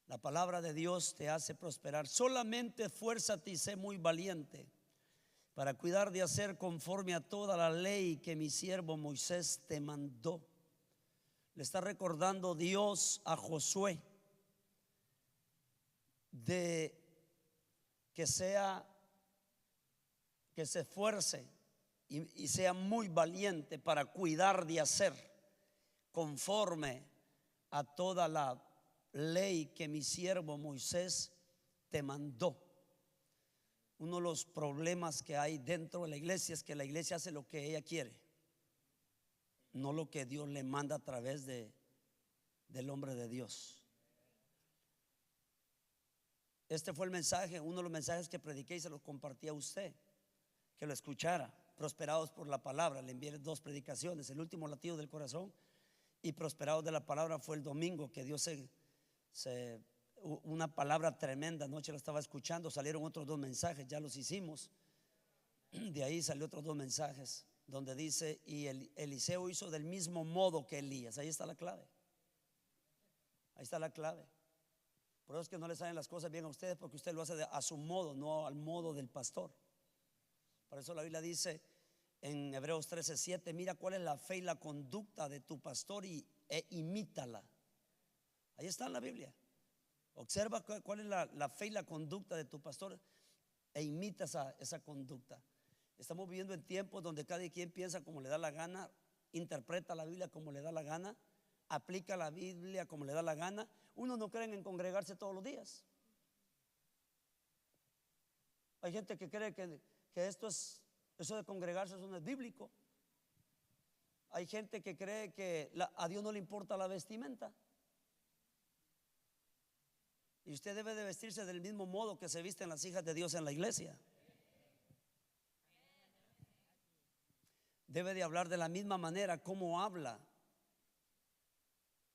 La palabra de Dios te hace prosperar. Solamente esfuérzate y sé muy valiente para cuidar de hacer conforme a toda la ley que mi siervo Moisés te mandó. Le está recordando Dios a Josué de que se esfuerce y sea muy valiente para cuidar de hacer conforme a toda la ley que mi siervo Moisés te mandó. Uno de los problemas que hay dentro de la iglesia es que la iglesia hace lo que ella quiere, no lo que Dios le manda a través del hombre de Dios. Este fue el mensaje, uno de los mensajes que prediqué y se lo compartí a usted, que lo escuchara. Prosperados por la palabra. Le envié 2 predicaciones, el último latido del corazón y prosperados de la palabra fue el domingo, que Dios una palabra tremenda. Anoche lo estaba escuchando, salieron otros 2 mensajes, ya los hicimos. De ahí salió otros 2 mensajes donde dice: y Eliseo hizo del mismo modo que Elías. Ahí está la clave. Ahí está la clave. Por eso es que no les salen las cosas bien a ustedes, porque usted lo hace a su modo, no al modo del pastor. Por eso la Biblia dice en Hebreos 13:7: mira cuál es la fe y la conducta de tu pastor e imítala. Ahí está en la Biblia. Observa cuál es la fe y la conducta de tu pastor e imita esa conducta. Estamos viviendo en tiempos donde cada quien piensa como le da la gana, interpreta la Biblia como le da la gana, aplica la Biblia como le da la gana. Unos no creen en congregarse todos los días. Hay gente que cree que eso de congregarse eso no es bíblico. Hay gente que cree que a Dios no le importa la vestimenta. Y usted debe de vestirse del mismo modo que se visten las hijas de Dios en la iglesia. Debe de hablar de la misma manera como habla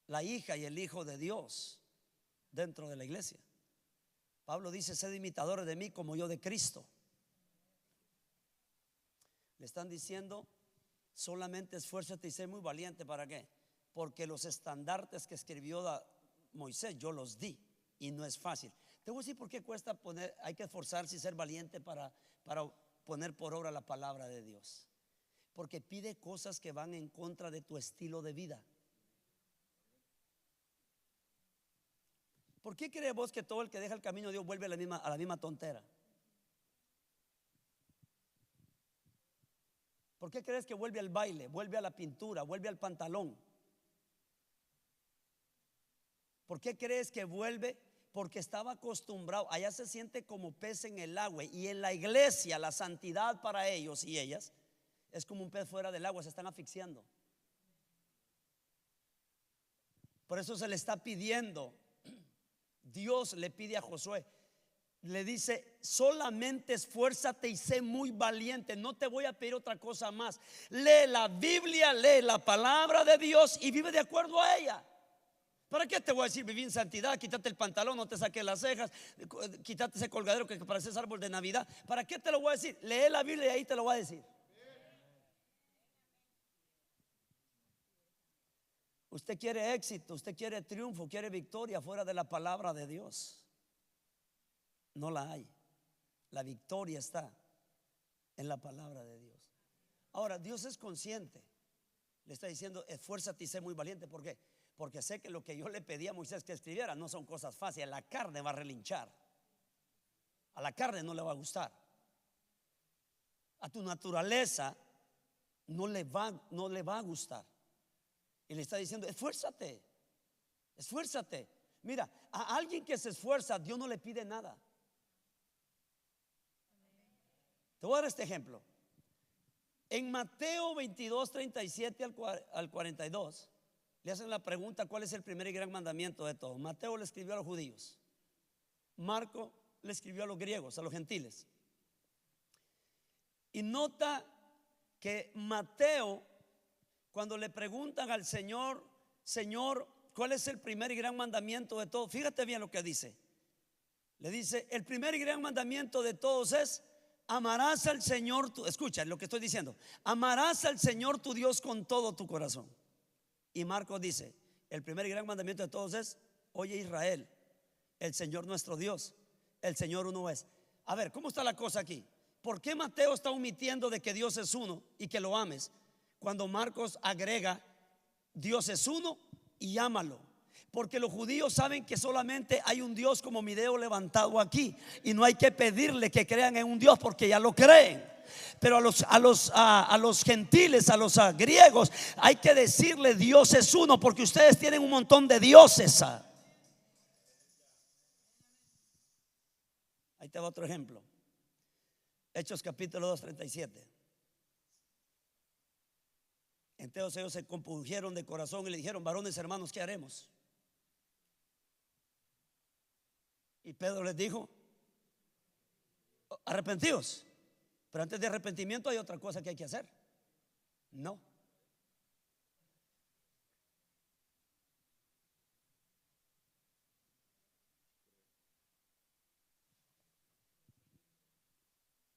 la hija y el hijo de Dios dentro de la iglesia. Pablo dice: sed imitadores de mí como yo de Cristo. Le están diciendo: solamente esfuérzate y sé muy valiente. ¿Para qué? Porque los estandartes que escribió Moisés yo los di, y no es fácil. Te voy a decir por qué cuesta hay que esforzarse y ser valiente para poner por obra la palabra de Dios. Porque pide cosas que van en contra de tu estilo de vida. ¿Por qué crees vos que todo el que deja el camino de Dios vuelve a la misma tontera? ¿Por qué crees que vuelve al baile, vuelve a la pintura, vuelve al pantalón? ¿Por qué crees que vuelve? Porque estaba acostumbrado. Allá se siente como pez en el agua, y en la iglesia la santidad para ellos y ellas es como un pez fuera del agua, se están asfixiando. Por eso se le está pidiendo, Dios le pide a Josué, le dice: solamente esfuérzate y sé muy valiente. No te voy a pedir otra cosa más. Lee la Biblia, lee la palabra de Dios y vive de acuerdo a ella. ¿Para qué te voy a decir viví en santidad? Quítate el pantalón, no te saques las cejas, quítate ese colgadero que pareces árbol de Navidad. ¿Para qué te lo voy a decir? Lee la Biblia y ahí te lo voy a decir. Usted quiere éxito, usted quiere triunfo, quiere victoria fuera de la palabra de Dios. No la hay. La victoria está en la palabra de Dios. Ahora, Dios es consciente. Le está diciendo: esfuérzate y sé muy valiente. ¿Por qué? Porque sé que lo que yo le pedí a Moisés que escribiera no son cosas fáciles. La carne va a relinchar. A la carne no le va a gustar. A tu naturaleza no le va a gustar. Y le está diciendo: esfuérzate, esfuérzate. Mira, a alguien que se esfuerza, Dios no le pide nada. Te voy a dar este ejemplo. En Mateo 22, 37 al 42 le hacen la pregunta: ¿cuál es el primer y gran mandamiento de todos? Mateo le escribió a los judíos, Marco le escribió a los griegos, a los gentiles. Y nota que Mateo, cuando le preguntan al Señor: Señor, ¿cuál es el primer y gran mandamiento de todos? Fíjate bien lo que dice. Le dice: el primer y gran mandamiento de todos es: amarás al Señor escucha lo que estoy diciendo, amarás al Señor tu Dios con todo tu corazón. Y Marcos dice: el primer y gran mandamiento de todos es: oye Israel, el Señor nuestro Dios, el Señor uno es. A ver, ¿cómo está la cosa aquí? ¿Por qué Mateo está omitiendo de que Dios es uno y que lo ames, cuando Marcos agrega Dios es uno y ámalo? Porque los judíos saben que solamente hay un Dios, como mi dedo levantado aquí, y no hay que pedirle que crean en un Dios porque ya lo creen. Pero a los gentiles, a los griegos, hay que decirle Dios es uno, porque ustedes tienen un montón de dioses. Ahí te va otro ejemplo. Hechos capítulo 2, 37. Entonces ellos se compungieron de corazón y le dijeron: varones hermanos, ¿qué haremos? Y Pedro les dijo: arrepentidos. Pero antes de arrepentimiento hay otra cosa que hay que hacer. No.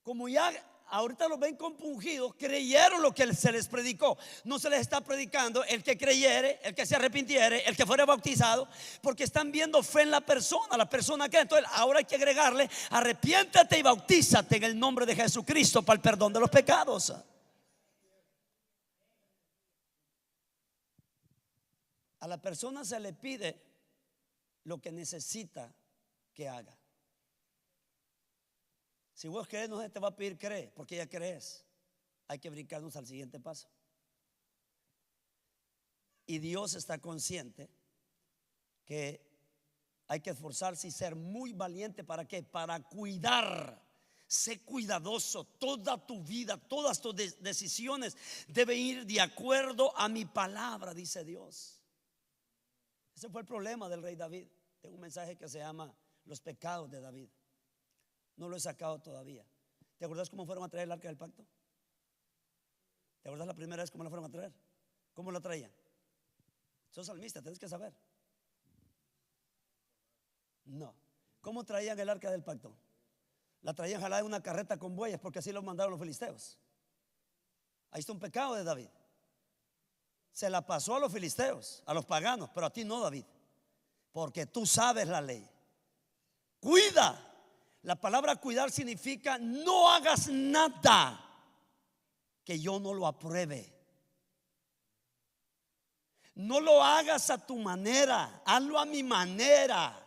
Como ya ahorita los ven compungidos, creyeron lo que se les predicó. No se les está predicando el que creyere, el que se arrepintiere, el que fuera bautizado, porque están viendo fe en la persona que. Entonces ahora hay que agregarle: arrepiéntate y bautízate en el nombre de Jesucristo para el perdón de los pecados. A la persona se le pide lo que necesita que haga. Si vos crees, no se te va a pedir cree, porque ya crees. Hay que brincarnos al siguiente paso. Y Dios está consciente que hay que esforzarse y ser muy valiente. ¿Para qué? Para cuidar. Sé cuidadoso. Toda tu vida, todas tus decisiones deben ir de acuerdo a mi palabra, dice Dios. Ese fue el problema del rey David. Tengo un mensaje que se llama Los pecados de David. No lo he sacado todavía. ¿Te acuerdas cómo fueron a traer el arca del pacto? ¿Te acuerdas la primera vez cómo la fueron a traer? ¿Cómo la traían? Sos salmista, tienes que saber. No. ¿Cómo traían el arca del pacto? La traían jalada en una carreta con bueyes, porque así lo mandaron los filisteos. Ahí está un pecado de David. Se la pasó a los filisteos, a los paganos, pero a ti no, David, porque tú sabes la ley. Cuida. La palabra cuidar significa: no hagas nada que yo no lo apruebe. No lo hagas a tu manera, hazlo a mi manera.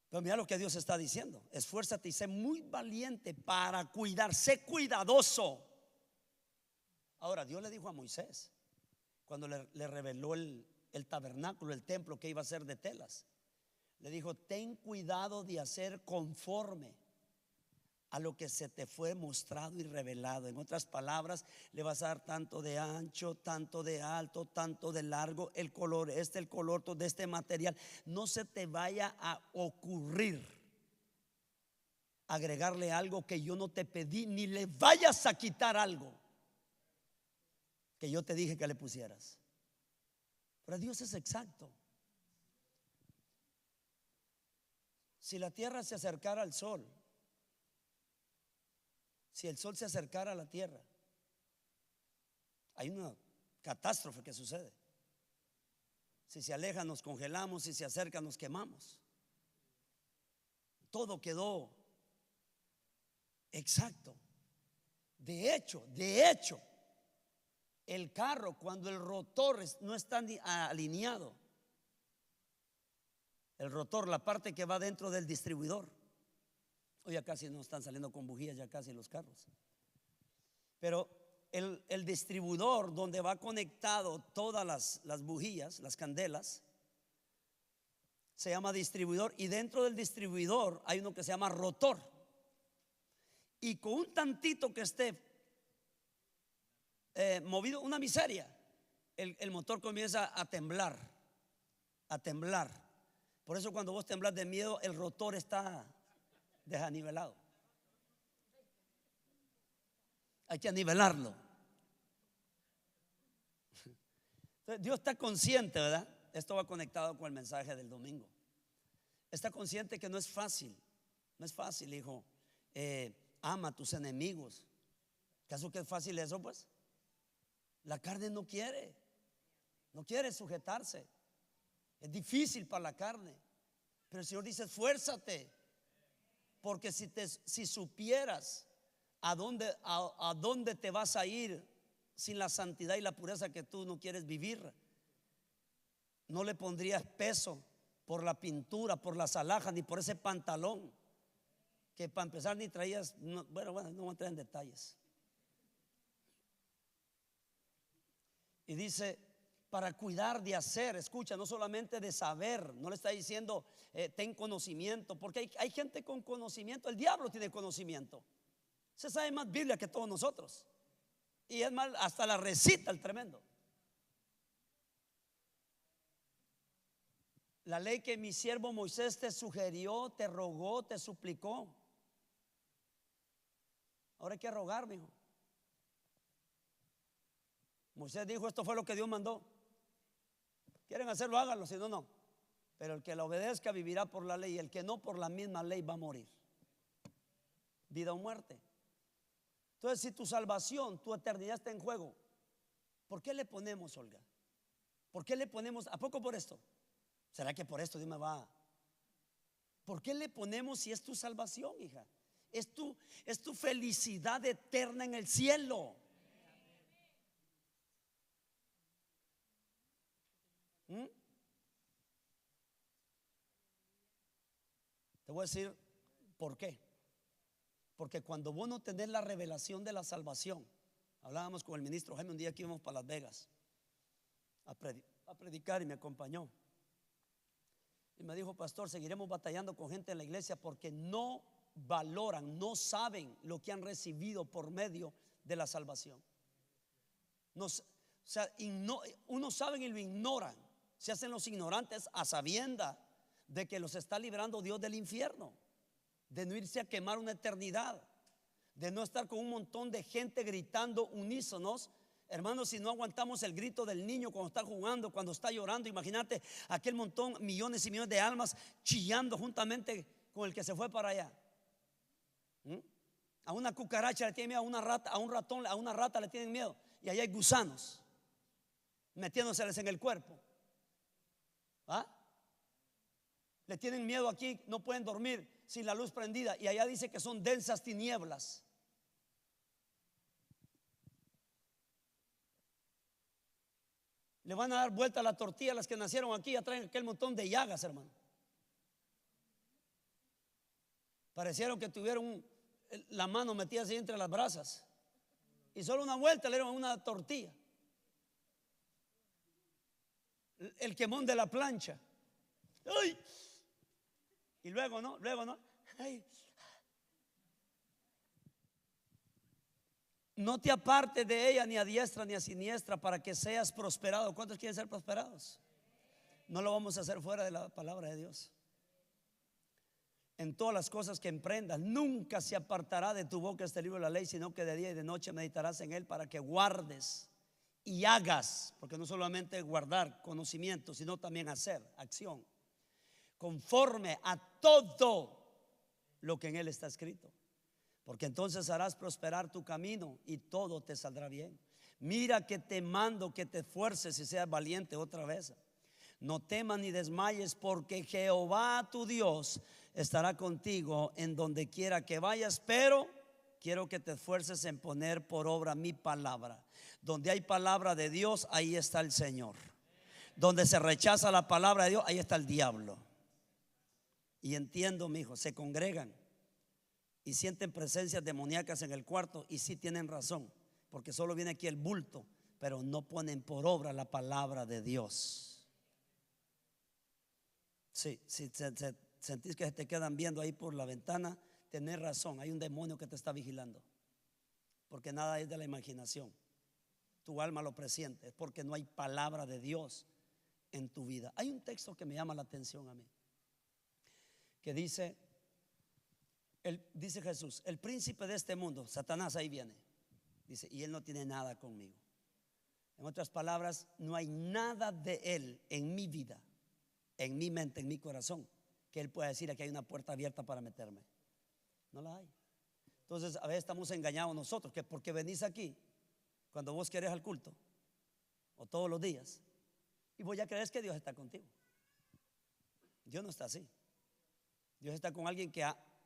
Pero mira lo que Dios está diciendo: esfuérzate y sé muy valiente para cuidar, sé cuidadoso. Ahora, Dios le dijo a Moisés, cuando le reveló el tabernáculo, el templo que iba a ser de telas, le dijo: ten cuidado de hacer conforme a lo que se te fue mostrado y revelado. En otras palabras, le vas a dar tanto de ancho, tanto de alto, tanto de largo, el color el color de este material. No se te vaya a ocurrir agregarle algo que yo no te pedí, ni le vayas a quitar algo que yo te dije que le pusieras. Pero Dios es exacto. Si la tierra se acercara al sol, si el sol se acercara a la tierra, hay una catástrofe que sucede. Si se aleja nos congelamos, si se acerca nos quemamos. Todo quedó exacto. De hecho, el carro, cuando el rotor no está alineado, el rotor, la parte que va dentro del distribuidor, hoy ya casi no están saliendo con bujías, ya casi los carros, pero el distribuidor donde va conectado todas las bujías, las candelas, se llama distribuidor. Y dentro del distribuidor hay uno que se llama rotor. Y con un tantito que esté movido, una miseria, el motor comienza a temblar, a temblar. Por eso cuando vos temblás de miedo, el rotor está desanivelado. Hay que anivelarlo. Entonces, Dios está consciente, ¿verdad? Esto va conectado con el mensaje del domingo. Está consciente que no es fácil. No es fácil, hijo. Ama a tus enemigos. ¿Acaso que es fácil eso, pues? La carne no quiere sujetarse. Es difícil para la carne, pero el Señor dice: esfuérzate, porque si supieras a dónde te vas a ir sin la santidad y la pureza que tú no quieres vivir, no le pondrías peso por la pintura, por las alhajas, ni por ese pantalón que para empezar ni traías. Bueno, no voy a entrar en detalles. Y dice: para cuidar de hacer. Escucha, no solamente de saber. No le está diciendo ten conocimiento, porque hay gente con conocimiento. El diablo tiene conocimiento. Se sabe más Biblia que todos nosotros, y es más, hasta la recita el tremendo. La ley que mi siervo Moisés te sugirió, te rogó, te suplicó. Ahora hay que rogar, mijo. Moisés dijo: esto fue lo que Dios mandó. Quieren hacerlo, háganlo, si no, no. Pero el que la obedezca vivirá por la ley, y el que no, por la misma ley va a morir. Vida o muerte. Entonces, si tu salvación, tu eternidad está en juego, ¿por qué le ponemos, Olga? ¿Por qué le ponemos? ¿A poco por esto? ¿Será que por esto Dios me va? ¿Por qué le ponemos si es tu salvación, hija? Es tu felicidad eterna en el cielo. Te voy a decir por qué. Porque cuando vos no tenés la revelación de la salvación, hablábamos con el ministro Jaime un día que íbamos para Las Vegas a predicar, y me acompañó y me dijo: pastor, seguiremos batallando con gente en la iglesia porque no valoran, no saben lo que han recibido por medio de la salvación. Unos saben y lo ignoran. Se hacen los ignorantes a sabienda de que los está librando Dios del infierno, de no irse a quemar una eternidad, de no estar con un montón de gente gritando unísonos. Hermanos, si no aguantamos el grito del niño cuando está jugando, cuando está llorando, imagínate aquel montón, millones y millones de almas chillando juntamente con el que se fue para allá. A una cucaracha le tienen miedo, a una rata, a un ratón, a una rata le tienen miedo, y allá hay gusanos metiéndoseles en el cuerpo. Le tienen miedo aquí, no pueden dormir sin la luz prendida, y allá dice que son densas tinieblas. Le van a dar vuelta a la tortilla a las que nacieron aquí, ya traen aquel montón de llagas, hermano. Parecieron que tuvieron la mano metida así entre las brasas, y solo una vuelta le dieron una tortilla. El quemón de la plancha. ¡Ay! Y luego no. ¡Ay! No te apartes de ella ni a diestra ni a siniestra para que seas prosperado. ¿Cuántos quieren ser prosperados? No lo vamos a hacer fuera de la palabra de Dios. En todas las cosas que emprendas, nunca se apartará de tu boca este libro de la ley, sino que de día y de noche meditarás en él, para que guardes y hagas, porque no solamente guardar conocimiento, sino también hacer, acción, conforme a todo lo que en él está escrito, porque entonces harás prosperar tu camino y todo te saldrá bien. Mira que te mando que te esfuerces y seas valiente. Otra vez: no temas ni desmayes, porque Jehová tu Dios estará contigo en donde quiera que vayas. Pero quiero que te esfuerces en poner por obra mi palabra. Donde hay palabra de Dios, ahí está el Señor. Donde se rechaza la palabra de Dios, ahí está el diablo. Y entiendo, mi hijo, se congregan y sienten presencias demoníacas en el cuarto, y sí tienen razón, porque solo viene aquí el bulto, pero no ponen por obra la palabra de Dios. Sí, si sentís que se te quedan viendo ahí por la ventana, tenés razón, hay un demonio que te está vigilando, porque nada es de la imaginación. Tu alma lo presiente, es porque no hay palabra de Dios en tu vida. Hay un texto que me llama la atención a mí, que dice Jesús: el príncipe de este mundo, Satanás, ahí viene, dice, y él no tiene nada conmigo. En otras palabras, no hay nada de él en mi vida, en mi mente, en mi corazón, que él pueda decir: aquí hay una puerta abierta para meterme. No la hay. Entonces a veces estamos engañados nosotros, que porque venís aquí cuando vos querés al culto, o todos los días, y vos ya crees que Dios está contigo. Dios no está así. Dios está con alguien que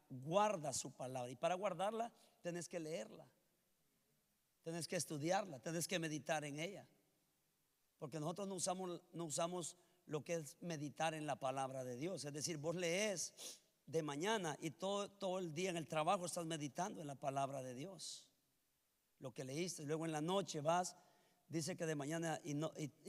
guarda su palabra. Y para guardarla tenés que leerla, tenés que estudiarla, tenés que meditar en ella. Porque nosotros no usamos lo que es meditar en la palabra de Dios. Es decir, vos lees de mañana y todo el día en el trabajo estás meditando en la palabra de Dios, lo que leíste. Luego en la noche vas, dice que de mañana y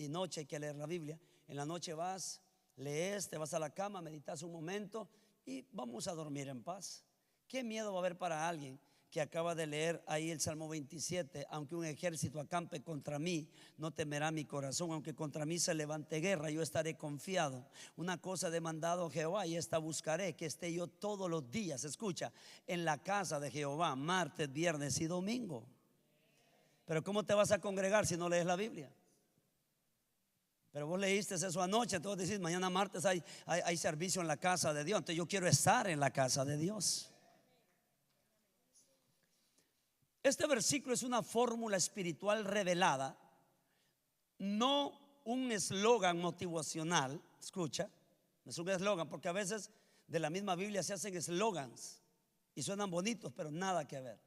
noche hay que leer la Biblia. En la noche vas, lees, te vas a la cama, meditas un momento y vamos a dormir en paz. ¿Qué miedo va a haber para alguien que acaba de leer ahí el Salmo 27? Aunque un ejército acampe contra mí, no temerá mi corazón. Aunque contra mí se levante guerra, yo estaré confiado. Una cosa he demandado a Jehová y esta buscaré, que esté yo todos los días, escucha, en la casa de Jehová, martes, viernes y domingo. Pero ¿cómo te vas a congregar si no lees la Biblia? Pero vos leíste eso anoche, entonces decís, mañana martes hay servicio en la casa de Dios. Entonces yo quiero estar en la casa de Dios. Este versículo es una fórmula espiritual revelada, no un eslogan motivacional. Escucha, no es un eslogan, porque a veces de la misma Biblia se hacen eslogans y suenan bonitos, pero nada que ver.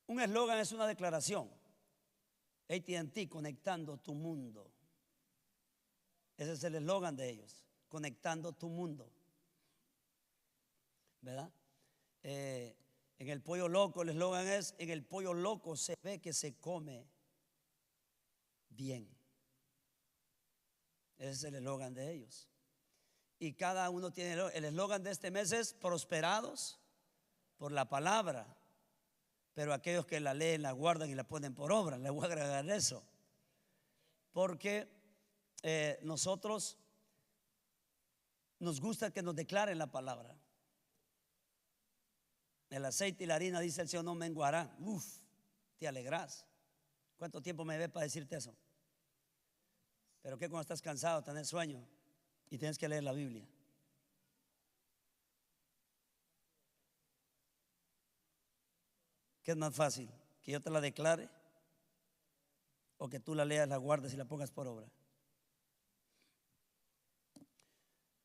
Un eslogan es una declaración. AT&T, conectando tu mundo. Ese es el eslogan de ellos, conectando tu mundo, ¿verdad? En el Pollo Loco el eslogan es: en el Pollo Loco se ve que se come bien. Ese es el eslogan de ellos. Y cada uno tiene el eslogan de este mes es: prosperados por la palabra, pero aquellos que la leen, la guardan y la ponen por obra. Le voy a agregar eso, porque nosotros nos gusta que nos declaren la palabra. El aceite y la harina, dice el Señor, no menguarán. Uf, te alegrás. ¿Cuánto tiempo me ves para decirte eso? Pero que cuando estás cansado, tenés sueño y tienes que leer la Biblia. ¿Qué es más fácil? ¿Que yo te la declare o que tú la leas, la guardes y la pongas por obra?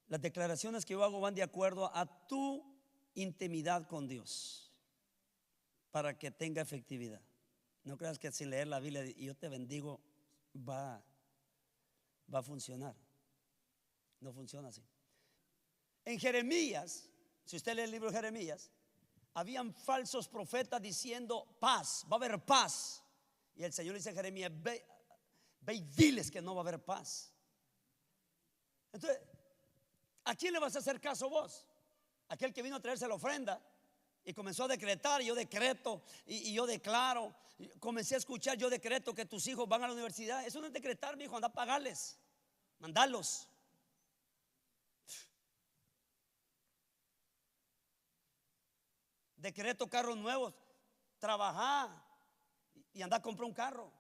Las declaraciones que yo hago van de acuerdo a tu intimidad con Dios para que tenga efectividad. No creas que sin leer la Biblia y yo te bendigo va a funcionar. No funciona así. En Jeremías, si usted lee el libro de Jeremías, habían falsos profetas diciendo paz, va a haber paz. Y el Señor dice a Jeremías: ve y diles que no va a haber paz. Entonces, ¿a quién le vas a hacer caso vos? Aquel que vino a traerse la ofrenda y comenzó a decretar. Y yo decreto y yo declaro. Comencé a escuchar: yo decreto que tus hijos van a la universidad. Eso no es decretar, mi hijo, anda a pagarles, mandarlos. Decreto carros nuevos, trabajar y anda a comprar un carro.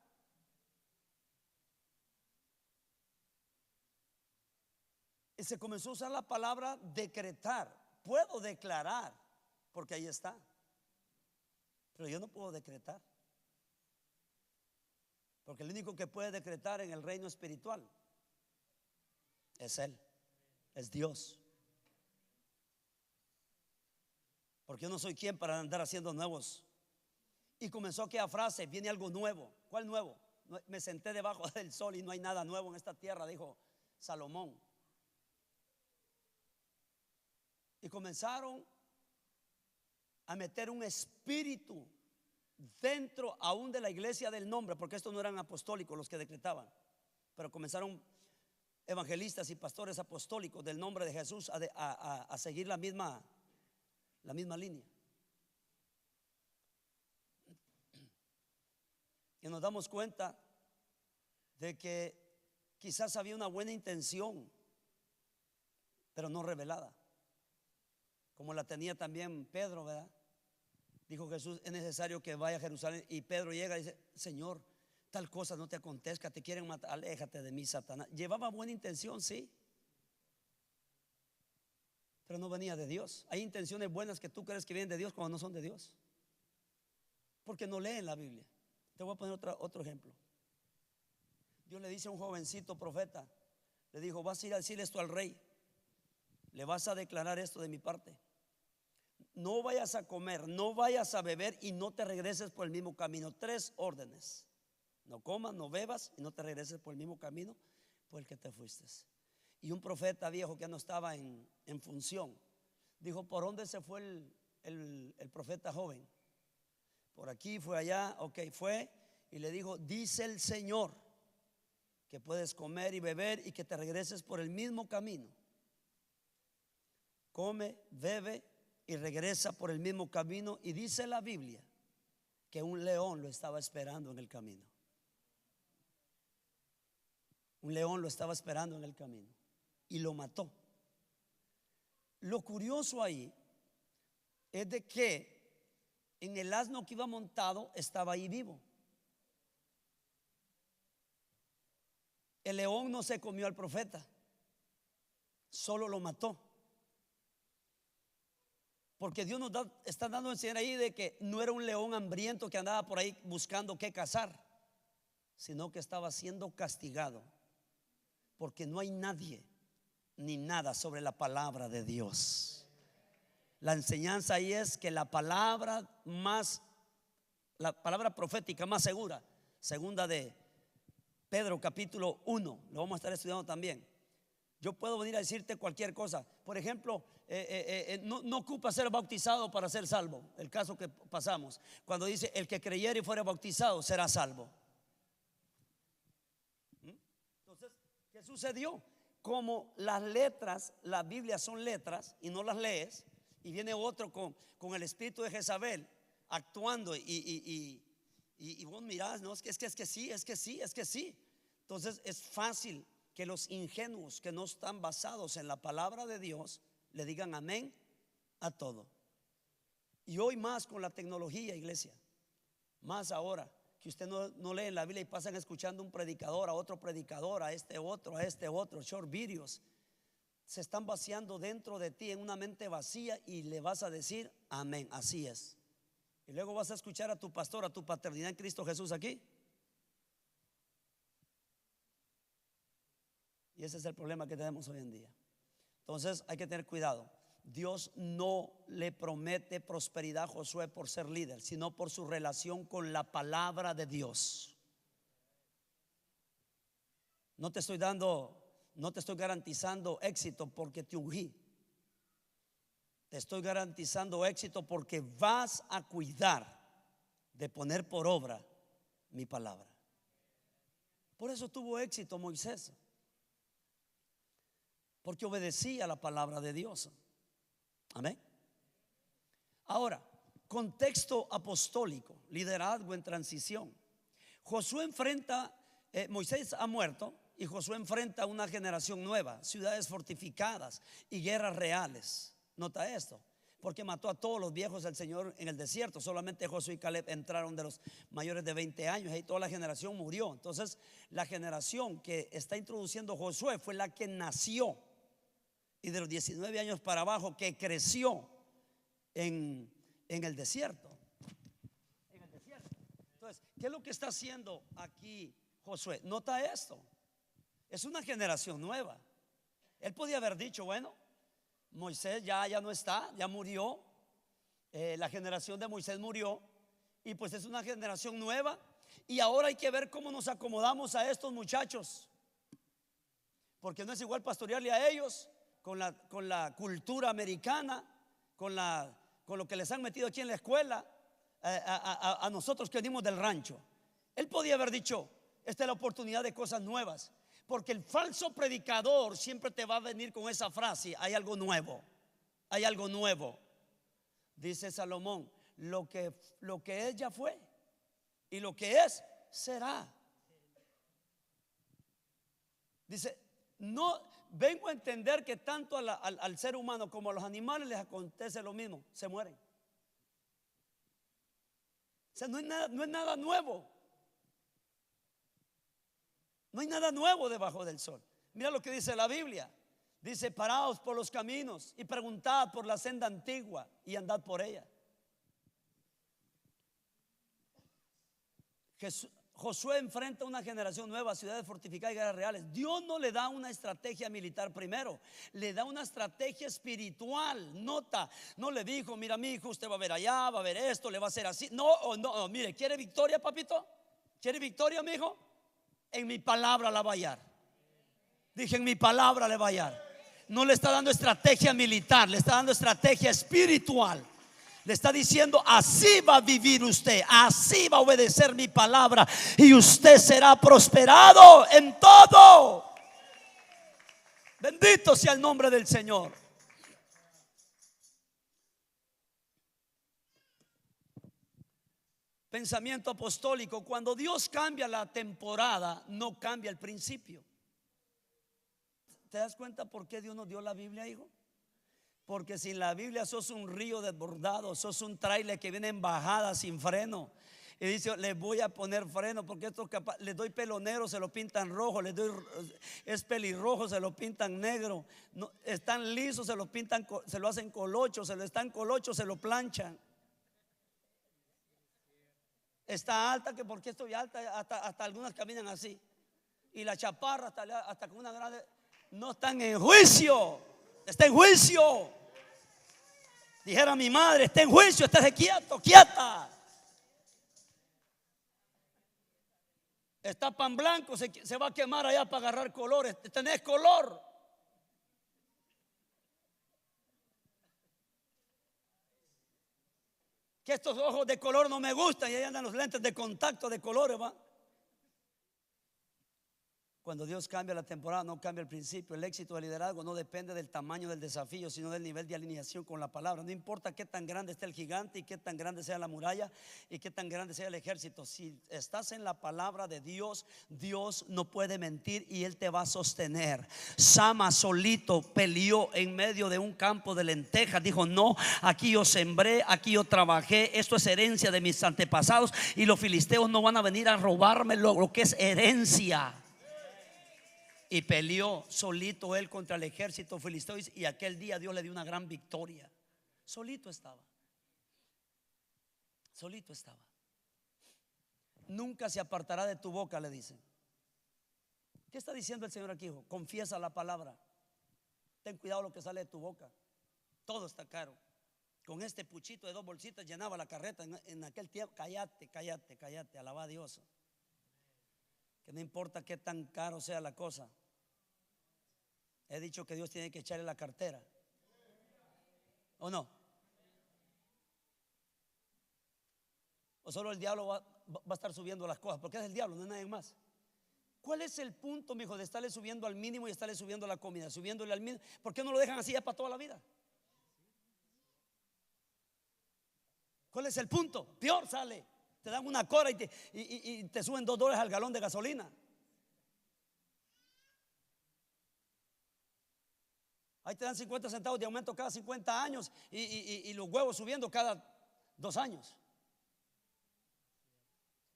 Y se comenzó a usar la palabra decretar. Puedo declarar, porque ahí está, pero yo no puedo decretar, porque el único que puede decretar en el reino espiritual es Él, es Dios. Porque yo no soy quien para andar haciendo nuevos. Y comenzó aquella frase: viene algo nuevo. ¿Cuál nuevo? Me senté debajo del sol y no hay nada nuevo en esta tierra, dijo Salomón. Y comenzaron a meter un espíritu dentro aún de la iglesia del nombre, porque estos no eran apostólicos los que decretaban, pero comenzaron evangelistas y pastores apostólicos del nombre de Jesús a seguir la misma línea. Y nos damos cuenta de que quizás había una buena intención, pero no revelada, como la tenía también Pedro, ¿verdad? Dijo Jesús: es necesario que vaya a Jerusalén. Y Pedro llega y dice: Señor, tal cosa no te acontezca, te quieren matar, aléjate de mí, Satanás. Llevaba buena intención, sí, pero no venía de Dios. Hay intenciones buenas que tú crees que vienen de Dios cuando no son de Dios, porque no leen la Biblia. Te voy a poner otro ejemplo. Dios le dice a un jovencito profeta: Le dijo: vas a ir a decir esto al rey, le vas a declarar esto de mi parte. No vayas a comer, no vayas a beber y no te regreses por el mismo camino. 3 órdenes: no comas, no bebas y no te regreses por el mismo camino por el que te fuiste. Y un profeta viejo que ya no estaba en función dijo: ¿por dónde se fue el profeta joven? Por aquí, fue allá. Ok, fue y le dijo: dice el Señor que puedes comer y beber y que te regreses por el mismo camino. Come, bebe y regresa por el mismo camino. Y dice la Biblia que un león lo estaba esperando en el camino. Un león lo estaba esperando en el camino y lo mató. Lo curioso ahí es de que en el asno que iba montado estaba ahí vivo. El león no se comió al profeta, solo lo mató. Porque Dios nos está dando a enseñar ahí de que no era un león hambriento que andaba por ahí buscando qué cazar, sino que estaba siendo castigado, porque no hay nadie ni nada sobre la palabra de Dios. La enseñanza ahí es que la palabra profética más segura, segunda de Pedro capítulo 1, lo vamos a estar estudiando también. Yo puedo venir a decirte cualquier cosa. Por ejemplo, no ocupa ser bautizado para ser salvo. El caso que pasamos, cuando dice: el que creyere y fuere bautizado será salvo. Entonces, ¿qué sucedió? Como las letras, la Biblia son letras y no las lees, y viene otro con el espíritu de Jezabel actuando y vos mirás: no, es que sí, es que sí, es que sí. Entonces es fácil que los ingenuos que no están basados en la palabra de Dios le digan amén a todo. Y hoy más con la tecnología, iglesia, más ahora que usted no lee en la Biblia y pasan escuchando un predicador, a otro predicador, a este otro, short videos, se están vaciando dentro de ti en una mente vacía y le vas a decir amén, así es. Y luego vas a escuchar a tu pastor, a tu paternidad en Cristo Jesús aquí. Y ese es el problema que tenemos hoy en día. Entonces hay que tener cuidado. Dios no le promete prosperidad a Josué por ser líder, sino por su relación con la palabra de Dios. No te estoy garantizando éxito porque te ungí. Te estoy garantizando éxito porque vas a cuidar de poner por obra mi palabra. Por eso tuvo éxito Moisés, porque obedecía la palabra de Dios. Amén. Ahora, contexto apostólico, liderazgo en transición. Josué enfrenta, Moisés ha muerto y Josué enfrenta una generación nueva, ciudades fortificadas y guerras reales. Nota esto, porque mató a todos los viejos del Señor en el desierto. Solamente Josué y Caleb entraron de los mayores de 20 años y toda la generación murió. Entonces la generación que está introduciendo Josué fue la que nació, y de los 19 años para abajo, que creció en el desierto. Entonces, ¿qué es lo que está haciendo aquí Josué? Nota esto, es una generación nueva. Él podía haber dicho: bueno, Moisés ya no está, ya murió, la generación de Moisés murió, y pues es una generación nueva, y ahora hay que ver cómo nos acomodamos a estos muchachos, porque no es igual pastorearle a ellos con la cultura americana, con lo que les han metido aquí en la escuela, a nosotros que venimos del rancho. Él podía haber dicho: esta es la oportunidad de cosas nuevas, porque el falso predicador siempre te va a venir con esa frase: hay algo nuevo, hay algo nuevo. Dice Salomón: lo que es ya fue, y lo que es será. Dice: no vengo a entender que tanto al ser humano como a los animales les acontece lo mismo, se mueren. O sea, no es nada nuevo. No hay nada nuevo debajo del sol. Mira lo que dice la Biblia. Dice: paraos por los caminos y preguntad por la senda antigua y andad por ella. Josué enfrenta una generación nueva, ciudades fortificadas y guerras reales. Dios no le da una estrategia militar primero, le da una estrategia espiritual. Nota, no le dijo: mira, mi hijo, usted va a ver allá, va a ver esto, le va a hacer así. No, no, mire, ¿quiere victoria, papito? ¿Quiere victoria, mi hijo? En mi palabra la va a hallar. Dije: en mi palabra le va a hallar. No le está dando estrategia militar, le está dando estrategia espiritual. Le está diciendo: así va a vivir usted, así va a obedecer mi palabra, y usted será prosperado en todo. Bendito sea el nombre del Señor. Pensamiento apostólico: cuando Dios cambia la temporada, no cambia el principio. ¿Te das cuenta por qué Dios nos dio la Biblia, hijo? Porque sin la Biblia sos un río desbordado, sos un tráiler que viene en bajada sin freno. Y dice: les voy a poner freno, porque esto les doy pelonero, se lo pintan rojo, les doy es pelirrojo, se lo pintan negro. No, están lisos, se lo pintan, se lo hacen colocho, se lo están colocho, se lo planchan. Está alta, que porque estoy alta, hasta algunas caminan así. Y la chaparra hasta con una grande. No están en juicio, está en juicio. Dijera mi madre: está en juicio, estés quieto, quieta. Está pan blanco, se va a quemar allá para agarrar colores. Tenés color. Que estos ojos de color no me gustan, y ahí andan los lentes de contacto de colores, va. Cuando Dios cambia la temporada, no cambia el principio. El éxito del liderazgo no depende del tamaño del desafío, sino del nivel de alineación con la palabra. No importa qué tan grande esté el gigante y qué tan grande sea la muralla y qué tan grande sea el ejército. Si estás en la palabra de Dios, Dios no puede mentir y Él te va a sostener. Sama solito peleó en medio de un campo de lentejas. Dijo: no, aquí yo sembré, aquí yo trabajé, esto es herencia de mis antepasados, y los filisteos no van a venir a robarme lo que es herencia. Y peleó solito él contra el ejército filisteo, y aquel día Dios le dio una gran victoria. Solito estaba. Solito estaba. Nunca se apartará de tu boca, le dice. ¿Qué está diciendo el Señor aquí, hijo? Confiesa la palabra. Ten cuidado lo que sale de tu boca. Todo está caro. Con este puchito de 2 bolsitas llenaba la carreta en aquel tiempo. Cállate, alaba a Dios. Que no importa qué tan caro sea la cosa. He dicho que Dios tiene que echarle la cartera, ¿o no? O solo el diablo va a estar subiendo las cosas, porque es el diablo, no es nadie más. ¿Cuál es el punto, mi hijo, de estarle subiendo al mínimo y estarle subiendo la comida, subiéndole al mínimo? ¿Por qué no lo dejan así ya para toda la vida? ¿Cuál es el punto? Peor sale. Te dan una cora y te suben $2 al galón de gasolina. Ahí te dan 50 centavos de aumento cada 50 años y los huevos subiendo cada 2 años.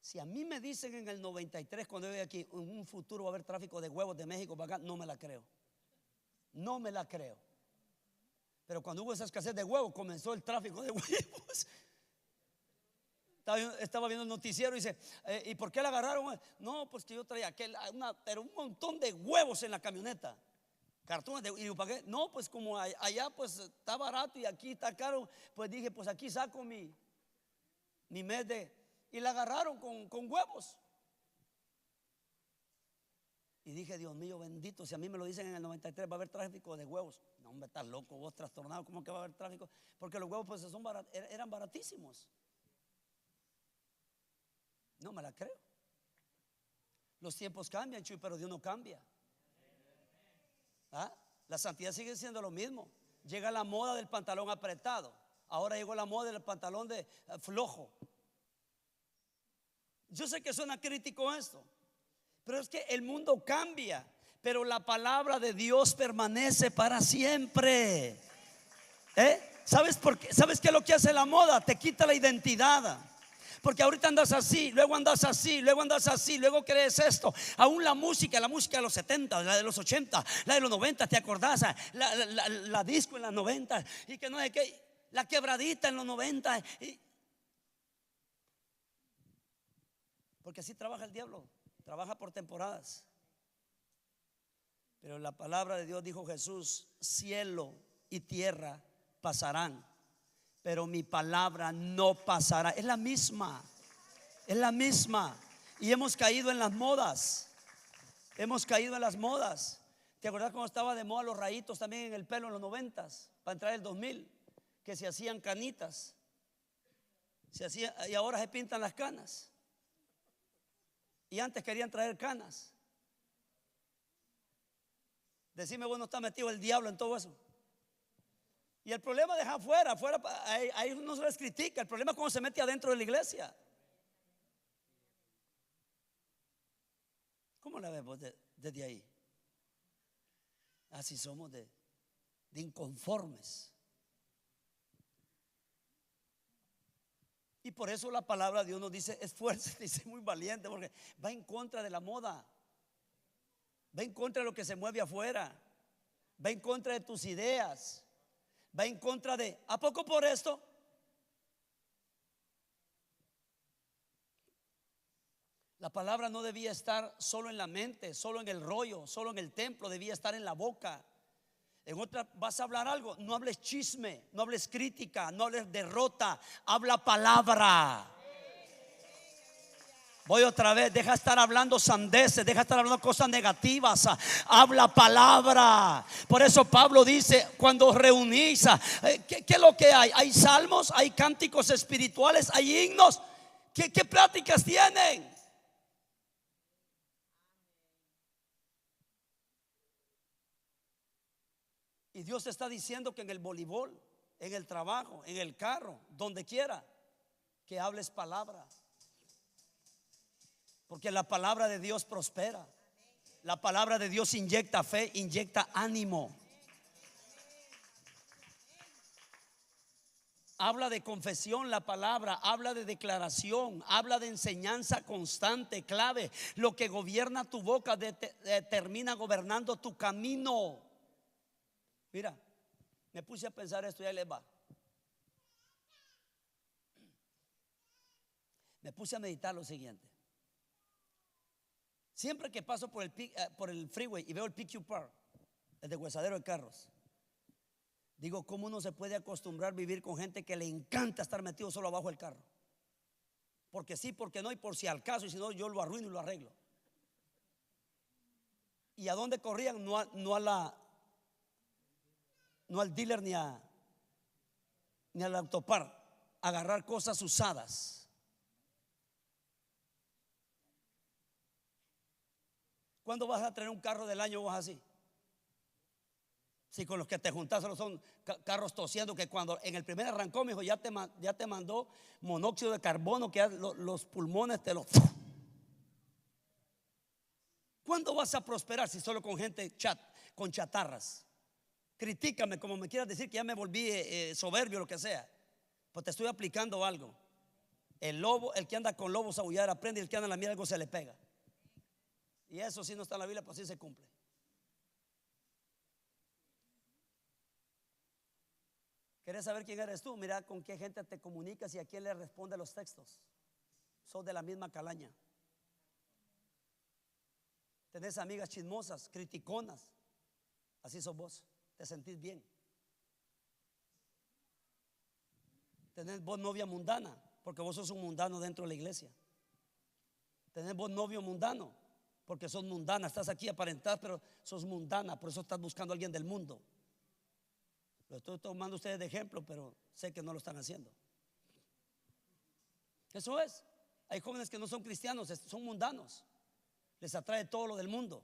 Si a mí me dicen en el 93, cuando yo voy aquí, en un futuro va a haber tráfico de huevos de México para acá, no me la creo. No me la creo. Pero cuando hubo esa escasez de huevos, comenzó el tráfico de huevos. Estaba viendo el noticiero y dice: ¿y por qué la agarraron? No, pues que yo traía pero un montón de huevos en la camioneta. Cartones ¿y para qué? No, pues como allá pues está barato y aquí está caro, pues dije: pues aquí saco mi mes de. Y la agarraron con huevos. Y dije: Dios mío bendito, si a mí me lo dicen en el 93 va a haber tráfico de huevos. No, hombre, estás loco, vos trastornado. ¿Cómo que va a haber tráfico? Porque los huevos pues eran baratísimos. No me la creo. Los tiempos cambian, Chuy, pero Dios no cambia. ¿Ah? La santidad sigue siendo lo mismo. Llega la moda del pantalón apretado. Ahora llegó la moda del pantalón de flojo. Yo sé que suena crítico esto, pero es que el mundo cambia, pero la palabra de Dios permanece para siempre. ¿Sabes por qué? ¿Sabes qué es lo que hace la moda? Te quita la identidad. Porque ahorita andas así, luego andas así, luego andas así, luego crees esto. Aún la música de los 70, la de los 80, la de los 90, ¿te acordás? La disco en las 90 y que no sé qué, la quebradita en los 90. Porque así trabaja el diablo, trabaja por temporadas. Pero la palabra de Dios, dijo Jesús, cielo y tierra pasarán, pero mi palabra no pasará. Es la misma, es la misma. Y hemos caído en las modas. Hemos caído en las modas. ¿Te acuerdas cuando estaba de moda los rayitos también en el pelo en los 90s? Para entrar el 2000, que se hacían canitas. Y ahora se pintan las canas. Y antes querían traer canas. Decime, bueno, está metido el diablo en todo eso. Y el problema deja afuera, ahí no se les critica. El problema es cuando se mete adentro de la iglesia. ¿Cómo la vemos desde ahí? Así somos de inconformes. Y por eso la palabra de Dios nos dice, esfuérzate, dice muy valiente, porque va en contra de la moda, va en contra de lo que se mueve afuera, va en contra de tus ideas, va en contra de, ¿a poco por esto? La palabra no debía estar solo en la mente, solo en el rollo, solo en el templo, debía estar en la boca. En otra, vas a hablar algo, no hables chisme, no hables crítica, no hables derrota, habla palabra. Voy otra vez, deja de estar hablando sandeces, deja de estar hablando cosas negativas, habla palabra. Por eso Pablo dice, cuando reunís, ¿qué es lo que hay? Hay salmos, hay cánticos espirituales, hay himnos. ¿Qué pláticas tienen? Y Dios te está diciendo que en el voleibol, en el trabajo, en el carro, donde quiera, que hables palabra. Porque la palabra de Dios prospera. La palabra de Dios inyecta fe, inyecta ánimo. Habla de confesión la palabra, habla de declaración, habla de enseñanza constante, clave. Lo que gobierna tu boca termina gobernando tu camino. Mira, me puse a pensar esto y ahí les va. Me puse a meditar lo siguiente. Siempre que paso por el freeway y veo el PQ Park, el deshuesadero de carros, digo, ¿cómo uno se puede acostumbrar a vivir con gente que le encanta estar metido solo abajo del carro? Porque sí, porque no, y por si al caso, y si no, yo lo arruino y lo arreglo. ¿Y a dónde corrían? No al dealer ni al autopar, agarrar cosas usadas. ¿Cuándo vas a tener un carro del año vos así? Si con los que te juntas solo son carros tosiendo, que cuando en el primer arrancó, me dijo, ya te mandó monóxido de carbono, que los pulmones te los... ¿Cuándo vas a prosperar si solo con gente con chatarras? Critícame como me quieras decir que ya me volví soberbio o lo que sea. Pues te estoy aplicando algo. El lobo, el que anda con lobos a aullar aprende, y el que anda en la miel algo se le pega. Y eso sí no está en la Biblia, pues sí se cumple. ¿Quieres saber quién eres tú? Mira con qué gente te comunicas y a quién le responde los textos. Sos de la misma calaña. Tenés amigas chismosas, criticonas. Así sos vos. Te sentís bien. Tenés vos novia mundana, porque vos sos un mundano dentro de la iglesia. Tenés vos novio mundano, porque sos mundana. Estás aquí aparentás, pero sos mundana. Por eso estás buscando a alguien del mundo. Lo estoy tomando a ustedes de ejemplo, pero sé que no lo están haciendo. Eso es. Hay jóvenes que no son cristianos, son mundanos. Les atrae todo lo del mundo.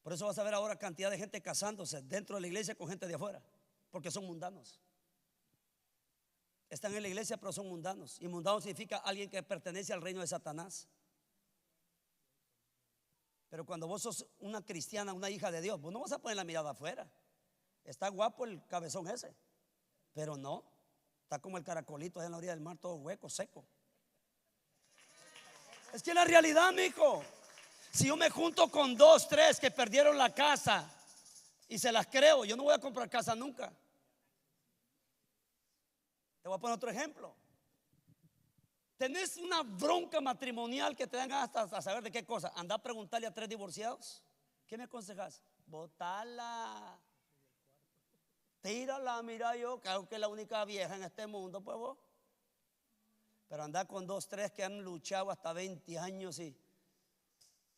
Por eso vas a ver ahora cantidad de gente casándose dentro de la iglesia con gente de afuera, porque son mundanos. Están en la iglesia pero son mundanos. Y mundano significa alguien que pertenece al reino de Satanás. Pero cuando vos sos una cristiana, una hija de Dios, vos no vas a poner la mirada afuera. Está guapo el cabezón ese, pero no, está como el caracolito allá en la orilla del mar, todo hueco, seco. Es que la realidad, mijo, si yo me junto con 2, 3 que perdieron la casa y se las creo, yo no voy a comprar casa nunca. Te voy a poner otro ejemplo. Tenés una bronca matrimonial que te dan hasta a saber de qué cosa. Anda a preguntarle a 3 divorciados. ¿Qué me aconsejas? Botala, tírala. Mira, yo creo que es la única vieja en este mundo, pues vos. Pero anda con 2, 3 que han luchado hasta 20 años y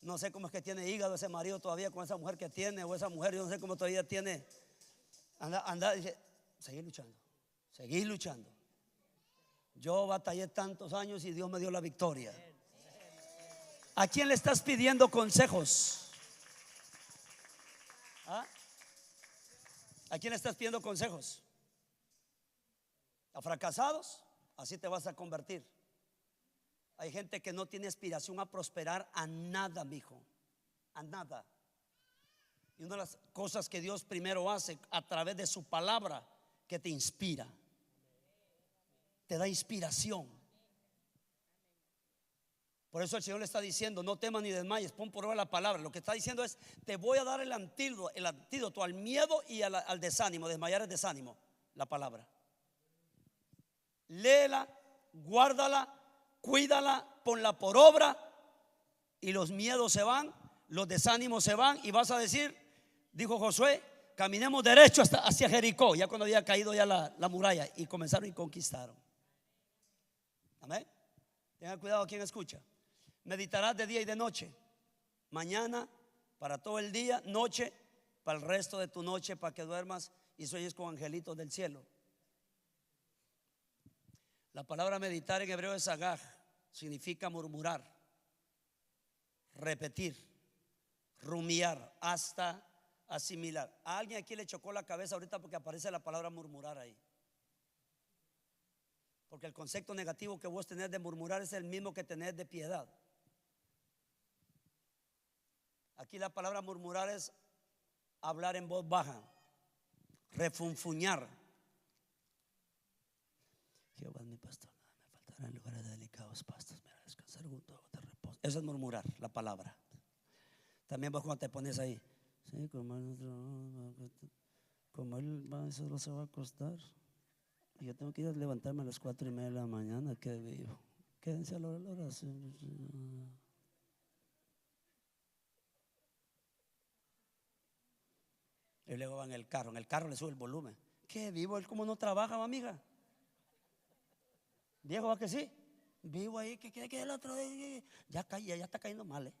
no sé cómo es que tiene hígado ese marido todavía con esa mujer que tiene, o esa mujer, yo no sé cómo todavía tiene. Anda, dice, seguir luchando, seguir luchando. Yo batallé tantos años y Dios me dio la victoria. ¿A quién le estás pidiendo consejos? ¿Ah? ¿A quién le estás pidiendo consejos? ¿A fracasados? Así te vas a convertir. Hay gente que no tiene aspiración a prosperar a nada, mijo, a nada. Y una de las cosas que Dios primero hace a través de su palabra, que te inspira, te da inspiración. Por eso el Señor le está diciendo: no temas ni desmayes, pon por obra la palabra. Lo que está diciendo es: te voy a dar el antídoto al miedo y al desánimo. Desmayar es desánimo, la palabra. Léela, guárdala, cuídala, ponla por obra, y los miedos se van, los desánimos se van, y vas a decir, dijo Josué, caminemos derecho hacia Jericó, ya cuando había caído ya la muralla, y comenzaron y conquistaron. Amén. Tengan cuidado quien escucha. Meditarás de día y de noche, mañana para todo el día, noche para el resto de tu noche, para que duermas y sueñes con angelitos del cielo. La palabra meditar en hebreo es agaj, significa murmurar, repetir, rumiar, hasta asimilar. A alguien aquí le chocó la cabeza ahorita porque aparece la palabra murmurar ahí. Porque el concepto negativo que vos tenés de murmurar es el mismo que tenés de piedad. Aquí la palabra murmurar es hablar en voz baja, refunfuñar. Jehová es mi pastor, nada me faltará. En lugares delicados pastos me hará descansar junto a aguas de reposo. Eso es murmurar, la palabra. También vos cuando te pones ahí, sí, como él solo se va a acostar y yo tengo que ir a levantarme a las 4:30 de la mañana, que vivo. Quédense a la oración. Y luego va en el carro le sube el volumen. ¿Qué vivo? Él como no trabaja, amiga. Viejo, ¿va que sí? Vivo ahí, que quiere que el otro día ya está cayendo mal,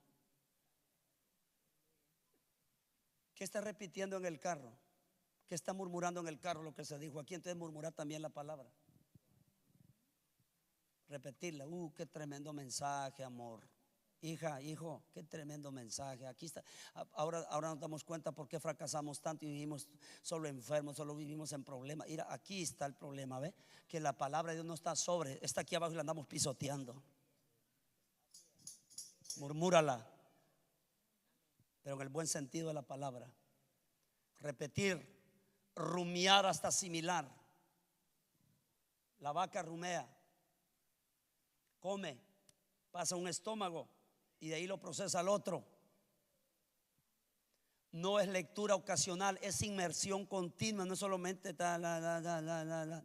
¿Qué está repitiendo en el carro? ¿Qué está murmurando en el carro? Lo que se dijo aquí. Entonces murmurar también la palabra, repetirla. Qué tremendo mensaje, amor. Hija, hijo, qué tremendo mensaje. Aquí está. Ahora nos damos cuenta por qué fracasamos tanto y vivimos solo enfermos, solo vivimos en problemas. Mira, aquí está el problema, ¿ve? Que la palabra de Dios no está está aquí abajo y la andamos pisoteando. Murmúrala, pero en el buen sentido de la palabra. Repetir, rumiar hasta asimilar. La vaca rumea, come, pasa a un estómago y de ahí lo procesa al otro. No es lectura ocasional, es inmersión continua. No es solamente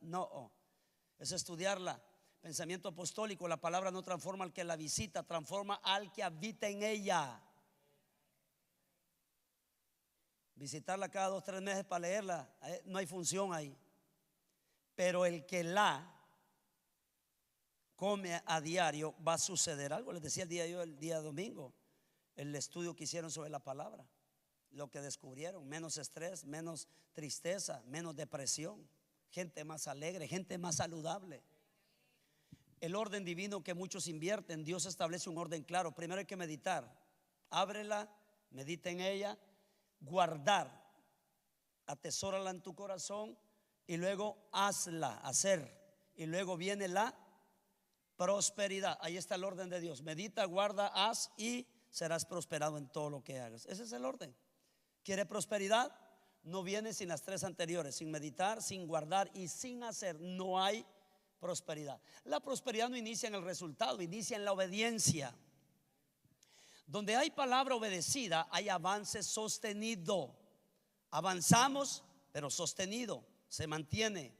no, es estudiarla. Pensamiento apostólico. La palabra no transforma al que la visita, transforma al que habita en ella. Visitarla cada 2 o 3 meses para leerla, no hay función ahí. Pero el que la come a diario, va a suceder algo. Les decía el día domingo, el estudio que hicieron sobre la palabra, lo que descubrieron: menos estrés, menos tristeza, menos depresión, gente más alegre, gente más saludable. El orden divino que muchos invierten, Dios establece un orden claro. Primero hay que meditar, ábrela, medita en ella, guardar, atesórala en tu corazón, y luego hazla, hacer, y luego viene la prosperidad. Ahí está el orden de Dios: medita, guarda, haz y serás prosperado en todo lo que hagas. Ese es el orden. ¿Quiere prosperidad? No viene sin las 3 anteriores: sin meditar, sin guardar y sin hacer. No hay prosperidad. La prosperidad no inicia en el resultado, inicia en la obediencia. Donde hay palabra obedecida, hay avance sostenido. Avanzamos, pero sostenido, se mantiene.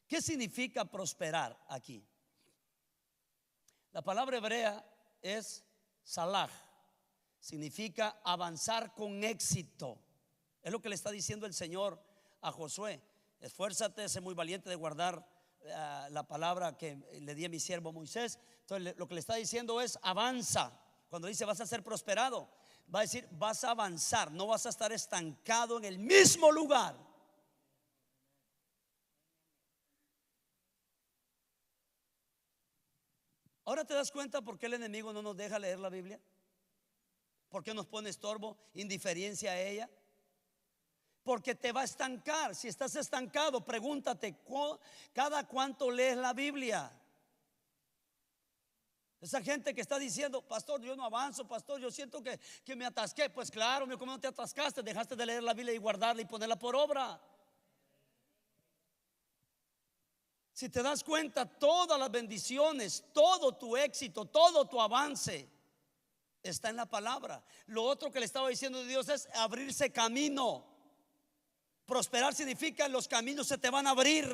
¿Qué significa prosperar aquí? La palabra hebrea es salah, significa avanzar con éxito. Es lo que le está diciendo el Señor a Josué. Esfuérzate, sé muy valiente de guardar la palabra que le di a mi siervo Moisés. Entonces lo que le está diciendo es avanza. Cuando dice vas a ser prosperado, va a decir vas a avanzar, no vas a estar estancado en el mismo lugar. Ahora te das cuenta por qué el enemigo no nos deja leer la Biblia, por qué nos pone estorbo, indiferencia a ella. Porque te va a estancar. Si estás estancado, pregúntate, ¿cada cuánto lees la Biblia? Esa gente que está diciendo, pastor, yo no avanzo, pastor, yo siento que me atasqué. Pues claro, ¿cómo no te atascaste? Dejaste de leer la Biblia y guardarla y ponerla por obra. Si te das cuenta, todas las bendiciones, todo tu éxito, todo tu avance está en la palabra. Lo otro que le estaba diciendo de Dios es abrirse camino. Prosperar significa los caminos se te van a abrir.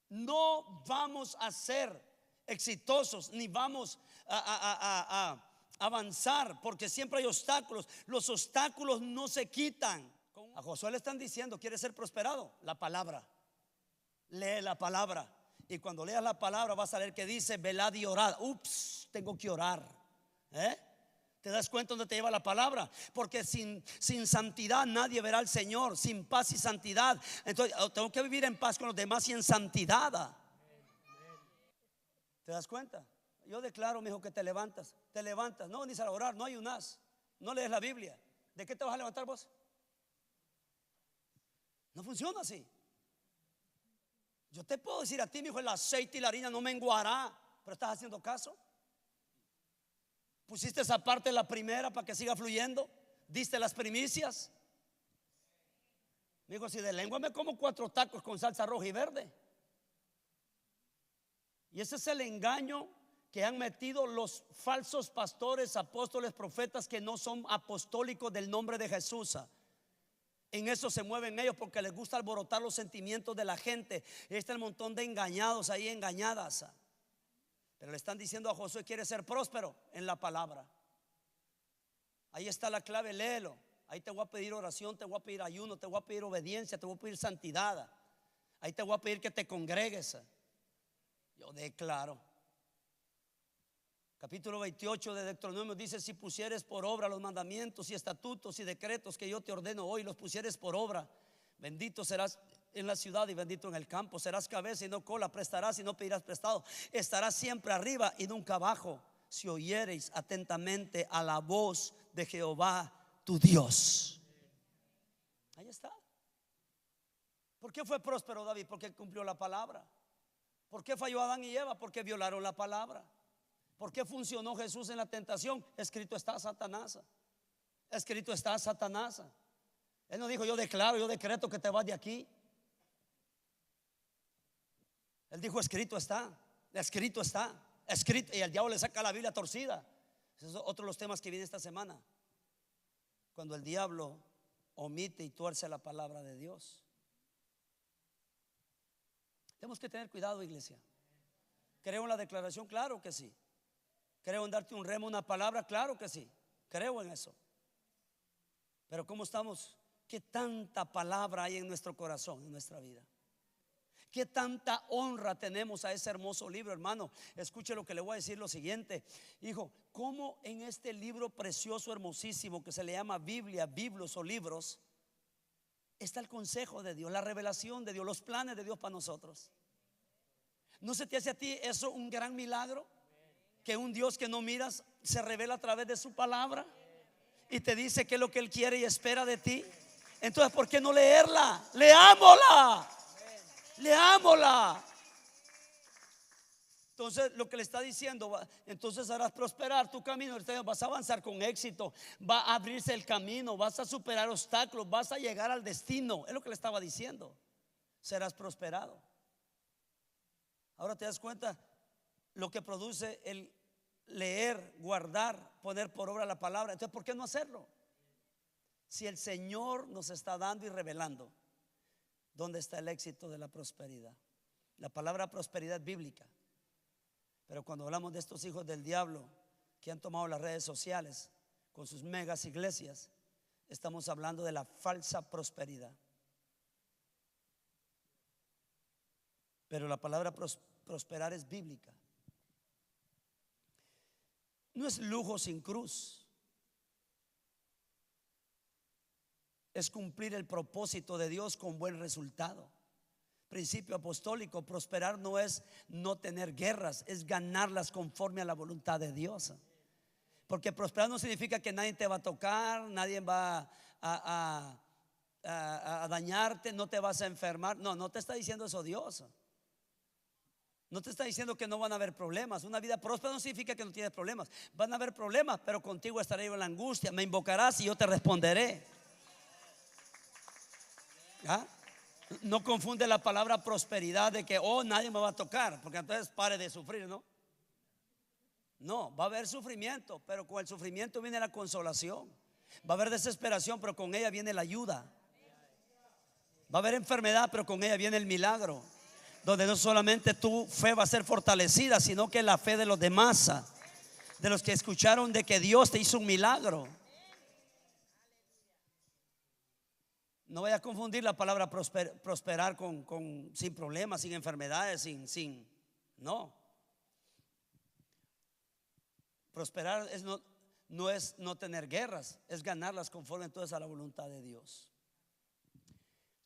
No vamos a ser exitosos ni vamos a avanzar porque siempre hay obstáculos. Los obstáculos no se quitan. A Josué le están diciendo, ¿quieres ser prosperado? La palabra. Lee la palabra. Y cuando leas la palabra vas a leer que dice velad y orad. Ups, tengo que orar. ¿Te das cuenta dónde te lleva la palabra? Porque sin santidad nadie verá al Señor. Sin paz y santidad, entonces tengo que vivir en paz con los demás y en santidad. ¿Te das cuenta? Yo declaro, mi hijo, que te levantas. Te levantas, no venís a orar, no ayunás, no lees la Biblia. ¿De qué te vas a levantar vos? No funciona así. Yo te puedo decir a ti, mi hijo, el aceite y la harina no menguará, pero ¿estás haciendo caso? ¿Pusiste esa parte la primera para que siga fluyendo? ¿Diste las primicias? Me dijo, si de lengua me como 4 tacos con salsa roja y verde. Y ese es el engaño que han metido los falsos pastores, apóstoles, profetas que no son apostólicos del nombre de Jesús. En eso se mueven ellos porque les gusta alborotar los sentimientos de la gente. Está el montón de engañados ahí, engañadas. Pero le están diciendo a Josué, quiere ser próspero en la palabra. Ahí está la clave, léelo. Ahí te voy a pedir oración, te voy a pedir ayuno, te voy a pedir obediencia, te voy a pedir santidad. Ahí te voy a pedir que te congregues. Yo declaro. Capítulo 28 de Deuteronomio dice, si pusieres por obra los mandamientos y estatutos y decretos que yo te ordeno hoy, los pusieres por obra, bendito serás en la ciudad y bendito en el campo. Serás cabeza y no cola, prestarás y no pedirás prestado. Estarás siempre arriba y nunca abajo, si oyereis atentamente a la voz de Jehová tu Dios. Ahí está. ¿Por qué fue próspero David? Porque cumplió la palabra. ¿Por qué falló Adán y Eva? Porque violaron la palabra. ¿Por qué funcionó Jesús en la tentación? Escrito está, Satanás. Escrito está, Satanás. Él no dijo, yo declaro, yo decreto que te vas de aquí. Él dijo, escrito está, escrito está, escrito. Y el diablo le saca la Biblia torcida. Ese es otro de los temas que viene esta semana. Cuando el diablo omite y tuerce la palabra de Dios. Tenemos que tener cuidado, iglesia. ¿Creo en la declaración? Claro que sí. ¿Creo en darte un remo, una palabra? Claro que sí. Creo en eso. Pero ¿cómo estamos? ¿Qué tanta palabra hay en nuestro corazón, en nuestra vida? ¿Qué tanta honra tenemos a ese hermoso libro, hermano? Escuche lo que le voy a decir, lo siguiente. Hijo, ¿cómo en este libro precioso, hermosísimo, que se le llama Biblia, Biblos o libros, está el consejo de Dios, la revelación de Dios, los planes de Dios para nosotros? ¿No se te hace a ti eso un gran milagro? Que un Dios que no miras se revela a través de su palabra y te dice qué es lo que Él quiere y espera de ti. Entonces, ¿por qué no leerla? Leámosla. Leámosla. Entonces, lo que le está diciendo, entonces harás prosperar tu camino. Vas a avanzar con éxito, va a abrirse el camino, vas a superar obstáculos, vas a llegar al destino. Es lo que le estaba diciendo. Serás prosperado. Ahora te das cuenta lo que produce el leer, guardar, poner por obra la palabra. Entonces, ¿por qué no hacerlo? Si el Señor nos está dando y revelando ¿Dónde está el éxito de la prosperidad? La palabra prosperidad es bíblica, pero cuando hablamos de estos hijos del diablo que han tomado las redes sociales con sus megas iglesias, estamos hablando de la falsa prosperidad. Pero la palabra prosperar es bíblica. No es lujo sin cruz. Es cumplir el propósito de Dios con buen resultado. Principio apostólico: prosperar no es no tener guerras, es ganarlas conforme a la voluntad de Dios. Porque prosperar no significa que nadie te va a tocar, nadie va a dañarte, no te vas a enfermar. No, no te está diciendo eso Dios. No te está diciendo que no van a haber problemas. Una vida próspera no significa que no tienes problemas. Van a haber problemas, pero contigo estaré yo en la angustia. Me invocarás y yo te responderé. ¿Ah? No confunde la palabra prosperidad de que nadie me va a tocar, porque entonces pare de sufrir, ¿no? No, va a haber sufrimiento, pero con el sufrimiento viene la consolación. Va a haber desesperación, pero con ella viene la ayuda. Va a haber enfermedad, pero con ella viene el milagro. Donde no solamente tu fe va a ser fortalecida, sino que la fe de los demás, de los que escucharon de que Dios te hizo un milagro. No vaya a confundir la palabra prosperar sin problemas, sin enfermedades, no. Prosperar no es no tener guerras, es ganarlas conforme entonces a la voluntad de Dios.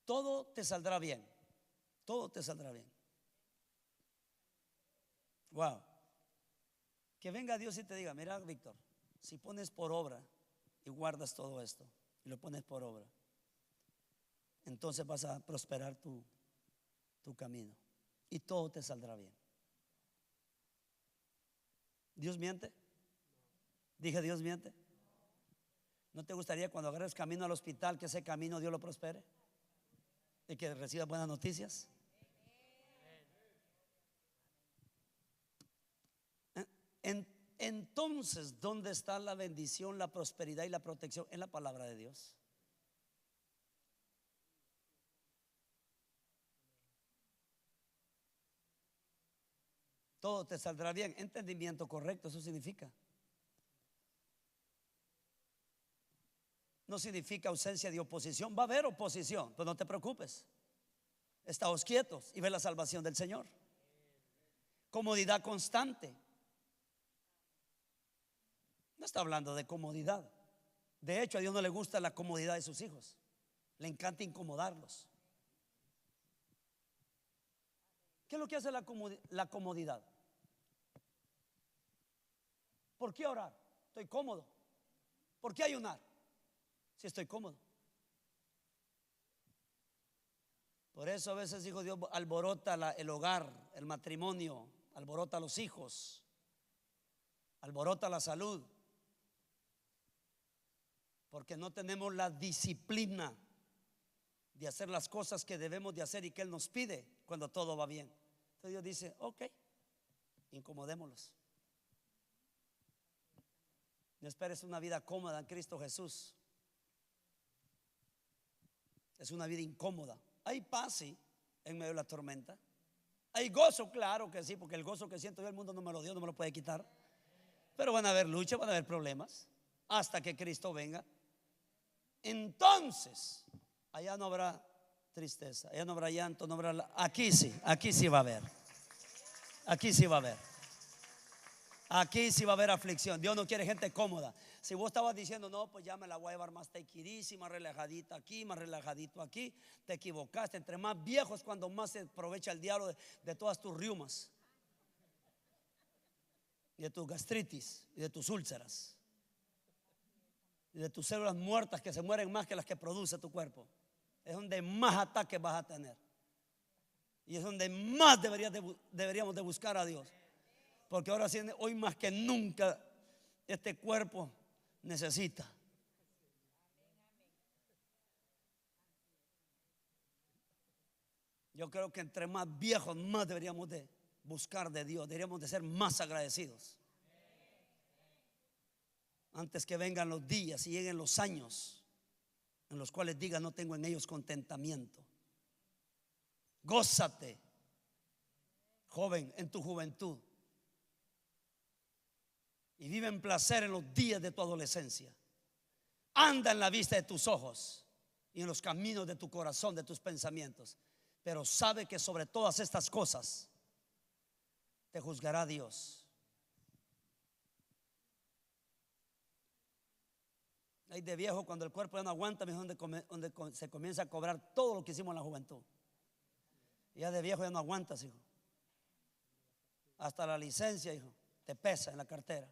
Todo te saldrá bien. Todo te saldrá bien. Wow. Que venga Dios y te diga: mira, Víctor, si pones por obra y guardas todo esto y lo pones por obra, entonces vas a prosperar tu camino y todo te saldrá bien. ¿Dios miente? Dije, ¿Dios miente? ¿No te gustaría cuando agarres camino al hospital que ese camino Dios lo prospere y que recibas buenas noticias? Entonces, ¿dónde está la bendición, la prosperidad y la protección? En la palabra de Dios. Todo te saldrá bien. Entendimiento correcto, eso significa. No significa ausencia de oposición. Va a haber oposición, pero no te preocupes. Estaos quietos y ve la salvación del Señor. Comodidad constante. No está hablando de comodidad. De hecho, a Dios no le gusta la comodidad de sus hijos. Le encanta incomodarlos. ¿Qué es lo que hace la comodidad? ¿Por qué orar? Estoy cómodo. ¿Por qué ayunar? Si estoy cómodo. Por eso a veces, dijo Dios, alborota el hogar, el matrimonio, alborota a los hijos, alborota la salud, porque no tenemos la disciplina de hacer las cosas que debemos de hacer y que Él nos pide cuando todo va bien. Entonces Dios dice: ok, incomodémoslos. No esperes una vida cómoda en Cristo Jesús. Es una vida incómoda. Hay paz, sí, en medio de la tormenta. Hay gozo, claro que sí, porque el gozo que siento yo, el mundo no me lo dio, no me lo puede quitar. Pero van a haber luchas, van a haber problemas hasta que Cristo venga. Entonces, allá no habrá tristeza, allá no habrá llanto, no habrá. Aquí sí va a haber. Aquí sí va a haber. Aquí sí va a haber aflicción. Dios no quiere gente cómoda. Si vos estabas diciendo: no, pues ya me la voy a llevar más tequirísima, relajadita aquí, más relajadito aquí, te equivocaste. Entre más viejos, cuando más se aprovecha el diablo de todas tus riumas y de tus gastritis y de tus úlceras y de tus células muertas que se mueren más que las que produce tu cuerpo. Es donde más ataques vas a tener y es donde más deberíamos de buscar a Dios. Porque ahora sí, hoy más que nunca, este cuerpo necesita. Yo creo que entre más viejos, más deberíamos de buscar de Dios. Deberíamos de ser más agradecidos. Antes que vengan los días y lleguen los años en los cuales digan: no tengo en ellos contentamiento. Gózate, joven, en tu juventud, y vive en placer en los días de tu adolescencia. Anda en la vista de tus ojos y en los caminos de tu corazón, de tus pensamientos. Pero sabe que sobre todas estas cosas te juzgará Dios. Hay de viejo, cuando el cuerpo ya no aguanta, es donde se comienza a cobrar todo lo que hicimos en la juventud. Y ya de viejo ya no aguantas, hijo. Hasta la licencia, hijo, te pesa en la cartera.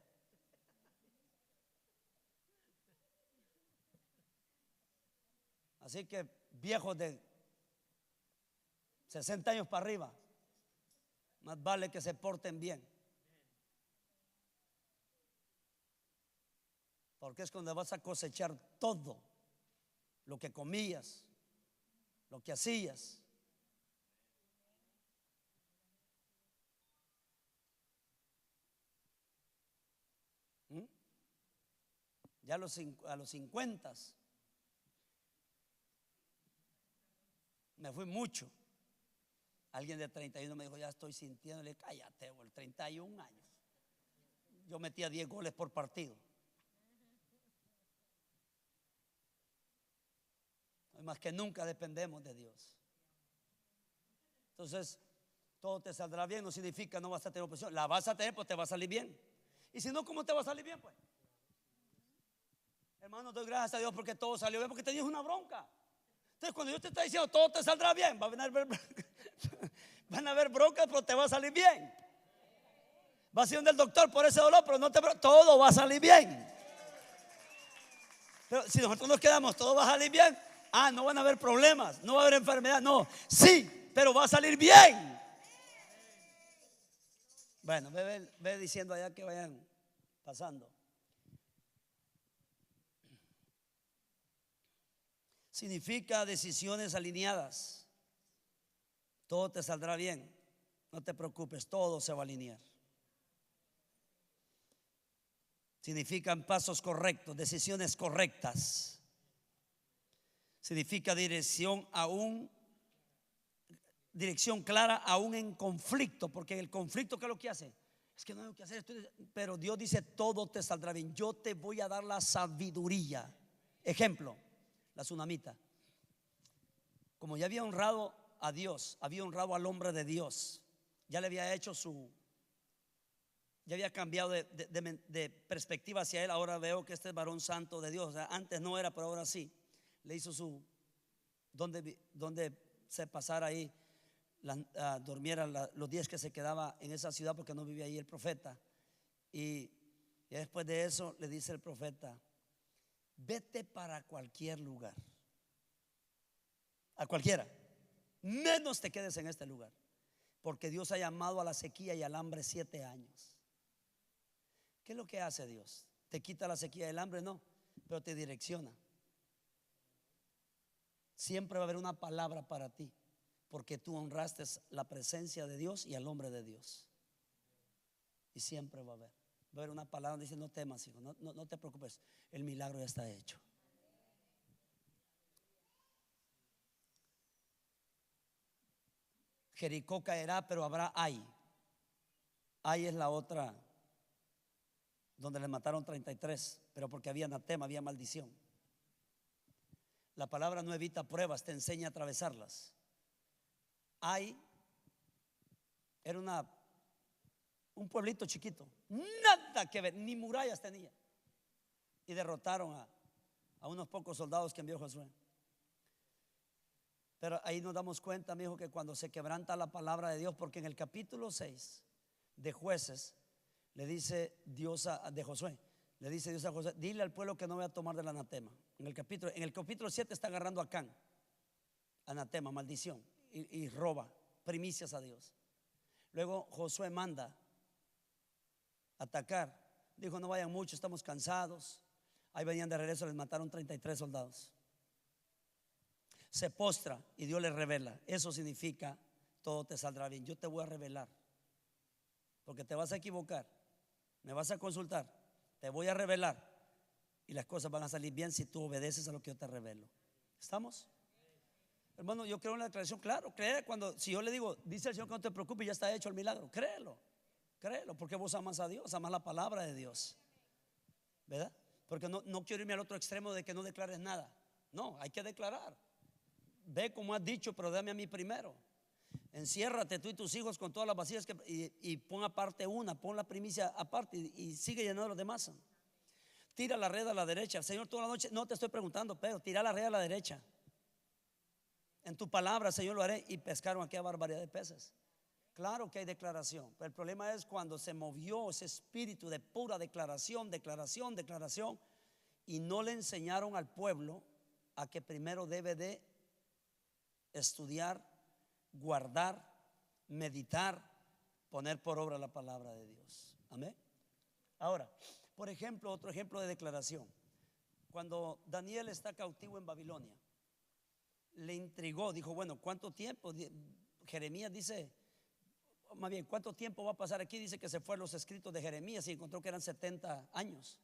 Así que viejos de 60 años para arriba, más vale que se porten bien, porque es cuando vas a cosechar todo lo que comías, lo que hacías. Ya a los 50 me fui mucho. Alguien de 31 me dijo: ya estoy sintiéndole. Cállate, el 31 años. Yo metía 10 goles por partido. Más que nunca dependemos de Dios. Entonces, todo te saldrá bien no significa no vas a tener oposición. La vas a tener, pues te va a salir bien. Y si no, ¿cómo te va a salir bien, pues? Hermano, doy gracias a Dios porque todo salió bien, porque tenías una bronca. Entonces, cuando Dios te está diciendo todo te saldrá bien, van a haber broncas, pero te va a salir bien. Vas a ir donde el doctor por ese dolor, pero todo va a salir bien. Pero si nosotros nos quedamos, todo va a salir bien. No van a haber problemas, no va a haber enfermedad. No, sí, pero va a salir bien. Bueno, ve diciendo allá que vayan pasando. Significa decisiones alineadas. Todo te saldrá bien. No te preocupes, todo se va a alinear. Significan pasos correctos, decisiones correctas. Significa dirección clara aún en conflicto, porque el conflicto, ¿qué es lo que hace? Es que no hay lo que hacer, pero Dios dice: todo te saldrá bien. Yo te voy a dar la sabiduría. Ejemplo, la tsunamita. Como ya había honrado a Dios, había honrado al hombre de Dios, ya le había hecho ya había cambiado de perspectiva hacia él. Ahora veo que este es varón santo de Dios. O sea, antes no era, pero ahora sí. Le hizo donde se pasara ahí, durmiera los días que se quedaba en esa ciudad, porque no vivía ahí el profeta. Y después de eso le dice el profeta: vete para cualquier lugar, a cualquiera, menos te quedes en este lugar, porque Dios ha llamado a la sequía y al hambre 7 años. ¿Qué es lo que hace Dios? ¿Te quita la sequía y el hambre? No, pero te direcciona. Siempre va a haber una palabra para ti, porque tú honraste la presencia de Dios y al hombre de Dios. Y siempre va a haber una palabra donde dice: no temas, hijo, no te preocupes, el milagro ya está hecho. Jericó caerá, pero habrá Ai. Ai es la otra, donde le mataron 33, pero porque había anatema, había maldición. La palabra no evita pruebas, te enseña a atravesarlas. Ai era un pueblito chiquito, nada que ver, ni murallas tenía. Y derrotaron a unos pocos soldados que envió Josué. Pero ahí nos damos cuenta, mi hijo, que cuando se quebranta la palabra de Dios, porque en el capítulo 6 de Jueces le dice Dios de Josué, le dice Dios a Josué: dile al pueblo que no voy a tomar del anatema. En el capítulo 7 está agarrando a Acán, anatema, maldición, y roba primicias a Dios. Luego Josué manda atacar. Dijo: no vayan mucho, estamos cansados. Ahí venían de regreso, les mataron 33 soldados. Se postra y Dios le revela. Eso significa: todo te saldrá bien. Yo te voy a revelar, porque te vas a equivocar, me vas a consultar, te voy a revelar, y las cosas van a salir bien si tú obedeces a lo que yo te revelo. ¿Estamos? Hermano, yo creo en la declaración, claro, cree cuando, si yo le digo, dice el Señor que no te preocupes, ya está hecho el milagro, créelo, créelo, porque vos amas a Dios, amas la palabra de Dios, ¿verdad? Porque no quiero irme al otro extremo de que no declares nada. No, hay que declarar. Ve como has dicho, pero dame a mí primero. Enciérrate tú y tus hijos con todas las vacías y pon aparte una, pon la primicia aparte y sigue llenando los demás. Tira la red a la derecha. Señor, toda la noche, no te estoy preguntando, pero tira la red a la derecha. En tu palabra, Señor, lo haré. Y pescaron aquella barbaridad de peces. Claro que hay declaración, pero el problema es cuando se movió ese espíritu de pura declaración, declaración, declaración, y no le enseñaron al pueblo a que primero debe de estudiar, guardar, meditar, poner por obra la palabra de Dios. Amén. Ahora, por ejemplo, otro ejemplo de declaración. Cuando Daniel está cautivo en Babilonia, le intrigó, dijo, bueno, ¿cuánto tiempo? Jeremías dice, más bien, ¿cuánto tiempo va a pasar aquí? Dice que se fue a los escritos de Jeremías y encontró que eran 70 años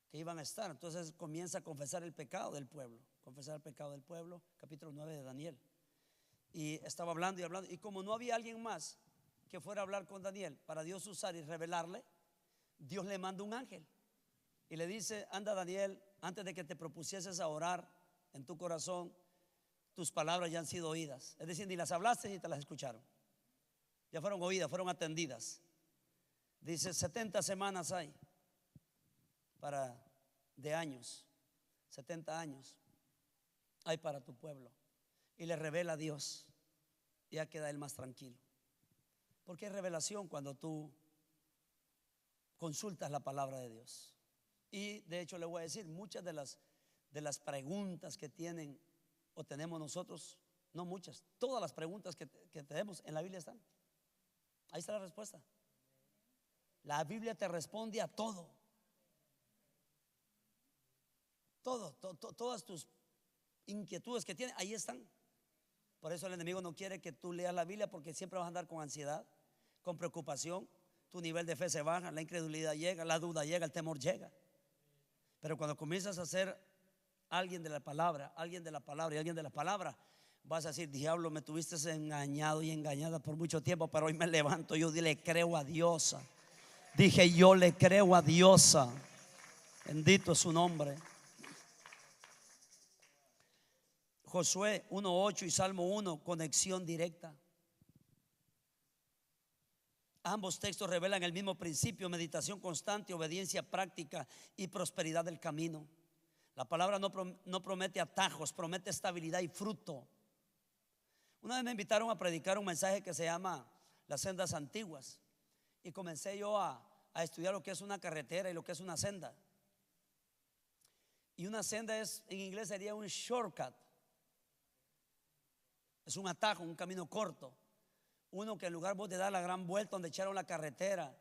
que iban a estar. Entonces comienza a confesar el pecado del pueblo, confesar el pecado del pueblo, capítulo 9 de Daniel. Y estaba hablando y hablando, y como no había alguien más que fuera a hablar con Daniel para Dios usar y revelarle, Dios le manda un ángel y le dice, anda Daniel, antes de que te propusieses a orar en tu corazón, tus palabras ya han sido oídas. Es decir, ni las hablaste ni te las escucharon, ya fueron oídas, fueron atendidas. Dice 70 semanas hay de años, 70 años hay para tu pueblo. Y le revela a Dios, ya queda él más tranquilo, porque hay revelación cuando tú consultas la palabra de Dios. Y de hecho le voy a decir, muchas de las preguntas que tienen o tenemos nosotros, no muchas, todas las preguntas que tenemos en la Biblia están. Ahí está la respuesta. La Biblia te responde a todo. Todas tus inquietudes que tienes, ahí están. Por eso el enemigo no quiere que tú leas la Biblia, porque siempre vas a andar con ansiedad, con preocupación. Tu nivel de fe se baja, la incredulidad llega, la duda llega, el temor llega. Pero cuando comienzas a ser alguien de la palabra, alguien de la palabra y alguien de la palabra, vas a decir, diablo, me tuviste engañado y engañada por mucho tiempo, pero hoy me levanto, yo le creo a Dios. Dije, yo le creo a Dios. Bendito es su nombre. Josué 1:8 y Salmo 1, conexión directa. Ambos textos revelan el mismo principio: meditación constante, obediencia práctica y prosperidad del camino. La palabra no promete atajos, promete estabilidad y fruto. Una vez me invitaron a predicar un mensaje que se llama Las sendas antiguas, y comencé yo a estudiar lo que es una carretera y lo que es una senda. Y una senda en inglés sería un shortcut. Es un atajo, un camino corto. Uno que en lugar vos de dar la gran vuelta donde echaron la carretera,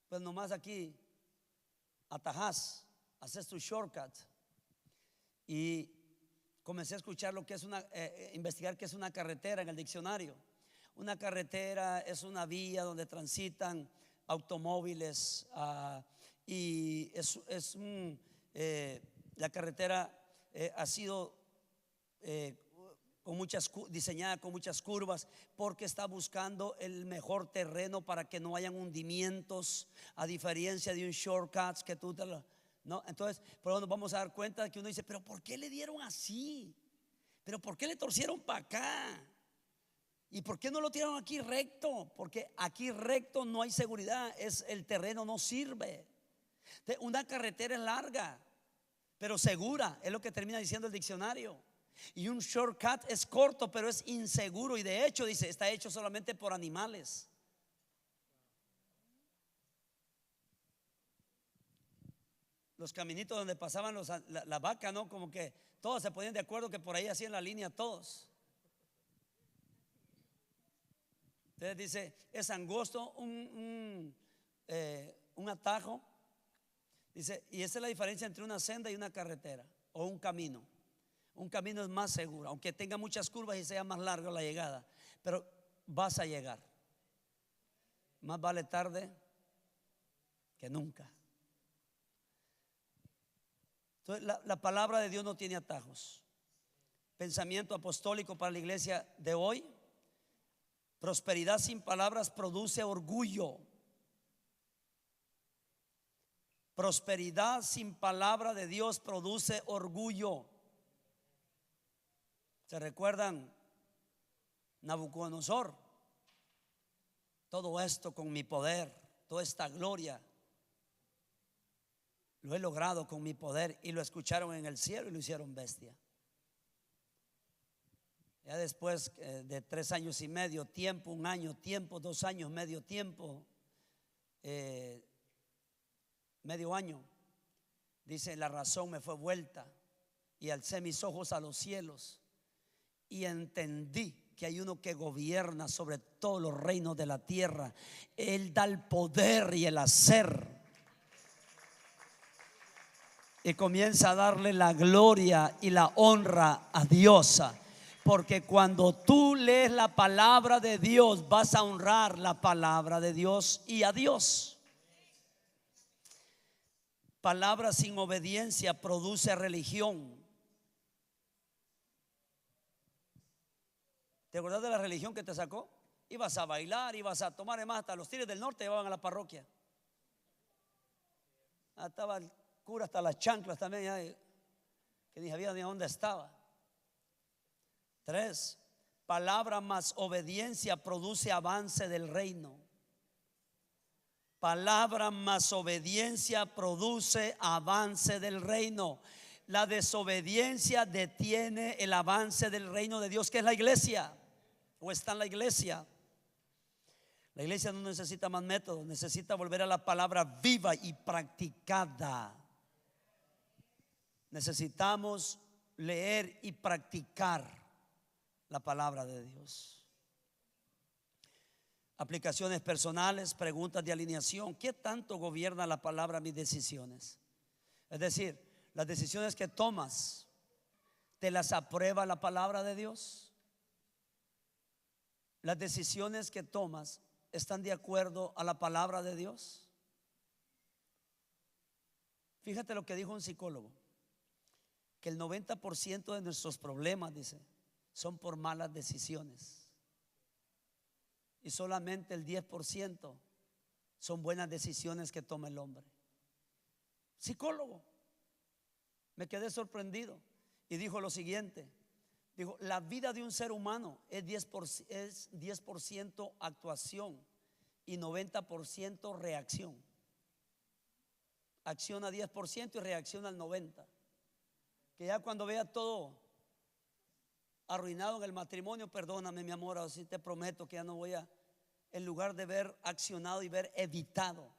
pues nomás aquí atajás, haces tu shortcut. Y comencé a escuchar lo que es investigar qué es una carretera en el diccionario. Una carretera es una vía donde transitan automóviles, y la carretera ha sido diseñada con muchas curvas, porque está buscando el mejor terreno para que no hayan hundimientos, a diferencia de un shortcut que tú ¿no? Entonces, por donde vamos a dar cuenta de que uno dice, pero ¿por qué le dieron así? ¿Pero por qué le torcieron para acá? ¿Y por qué no lo tiraron aquí recto? Porque aquí recto no hay seguridad, el terreno no sirve. Una carretera es larga, pero segura, es lo que termina diciendo el diccionario. Y un shortcut es corto, pero es inseguro. Y de hecho, dice, está hecho solamente por animales. Los caminitos donde pasaban la vaca, ¿no? Como que todos se ponían de acuerdo que por ahí hacían la línea todos. Entonces dice, es angosto un atajo. Dice, y esa es la diferencia entre una senda y una carretera o un camino. Un camino es más seguro, aunque tenga muchas curvas y sea más larga la llegada, pero vas a llegar. Más vale tarde que nunca. Entonces la palabra de Dios no tiene atajos. Pensamiento apostólico para la iglesia de hoy: prosperidad sin palabras produce orgullo. Prosperidad sin palabra de Dios produce orgullo. ¿Se recuerdan Nabucodonosor? Todo esto con mi poder, toda esta gloria lo he logrado con mi poder. Y lo escucharon en el cielo y lo hicieron bestia. Ya después de 3 años y medio, tiempo, 1 año, tiempo, 2 años, medio tiempo, medio año, dice: la razón me fue vuelta y alcé mis ojos a los cielos y entendí que hay uno que gobierna sobre todos los reinos de la tierra. Él da el poder y el hacer, y comienza a darle la gloria y la honra a Dios. Porque cuando tú lees la palabra de Dios, vas a honrar la palabra de Dios y a Dios. Palabra sin obediencia produce religión. ¿Te acuerdas de la religión que te sacó? Ibas a bailar, ibas a tomar, además hasta los Tigres del Norte llevaban a la parroquia. Estaba el cura hasta las chanclas también, ya, que ni sabía ni dónde estaba. 3. Palabra más obediencia produce avance del reino. Palabra más obediencia produce avance del reino. La desobediencia detiene el avance del reino de Dios, que es la iglesia, o está en la iglesia. La iglesia no necesita más métodos, necesita volver a la palabra viva y practicada. Necesitamos leer y practicar la palabra de Dios. Aplicaciones personales, preguntas de alineación: ¿qué tanto gobierna la palabra mis decisiones? Es decir, las decisiones que tomas, ¿te las aprueba la palabra de Dios? ¿Las decisiones que tomas están de acuerdo a la palabra de Dios? Fíjate lo que dijo un psicólogo, que el 90% de nuestros problemas, dice, son por malas decisiones, y solamente el 10% son buenas decisiones que toma el hombre. Psicólogo. Me quedé sorprendido y dijo lo siguiente: dijo, la vida de un ser humano es 10% actuación y 90% reacción. Acciona 10% y reacciona al 90%. Que ya cuando vea todo arruinado en el matrimonio, perdóname mi amor, así te prometo que ya no voy a, en lugar de ver accionado y ver evitado.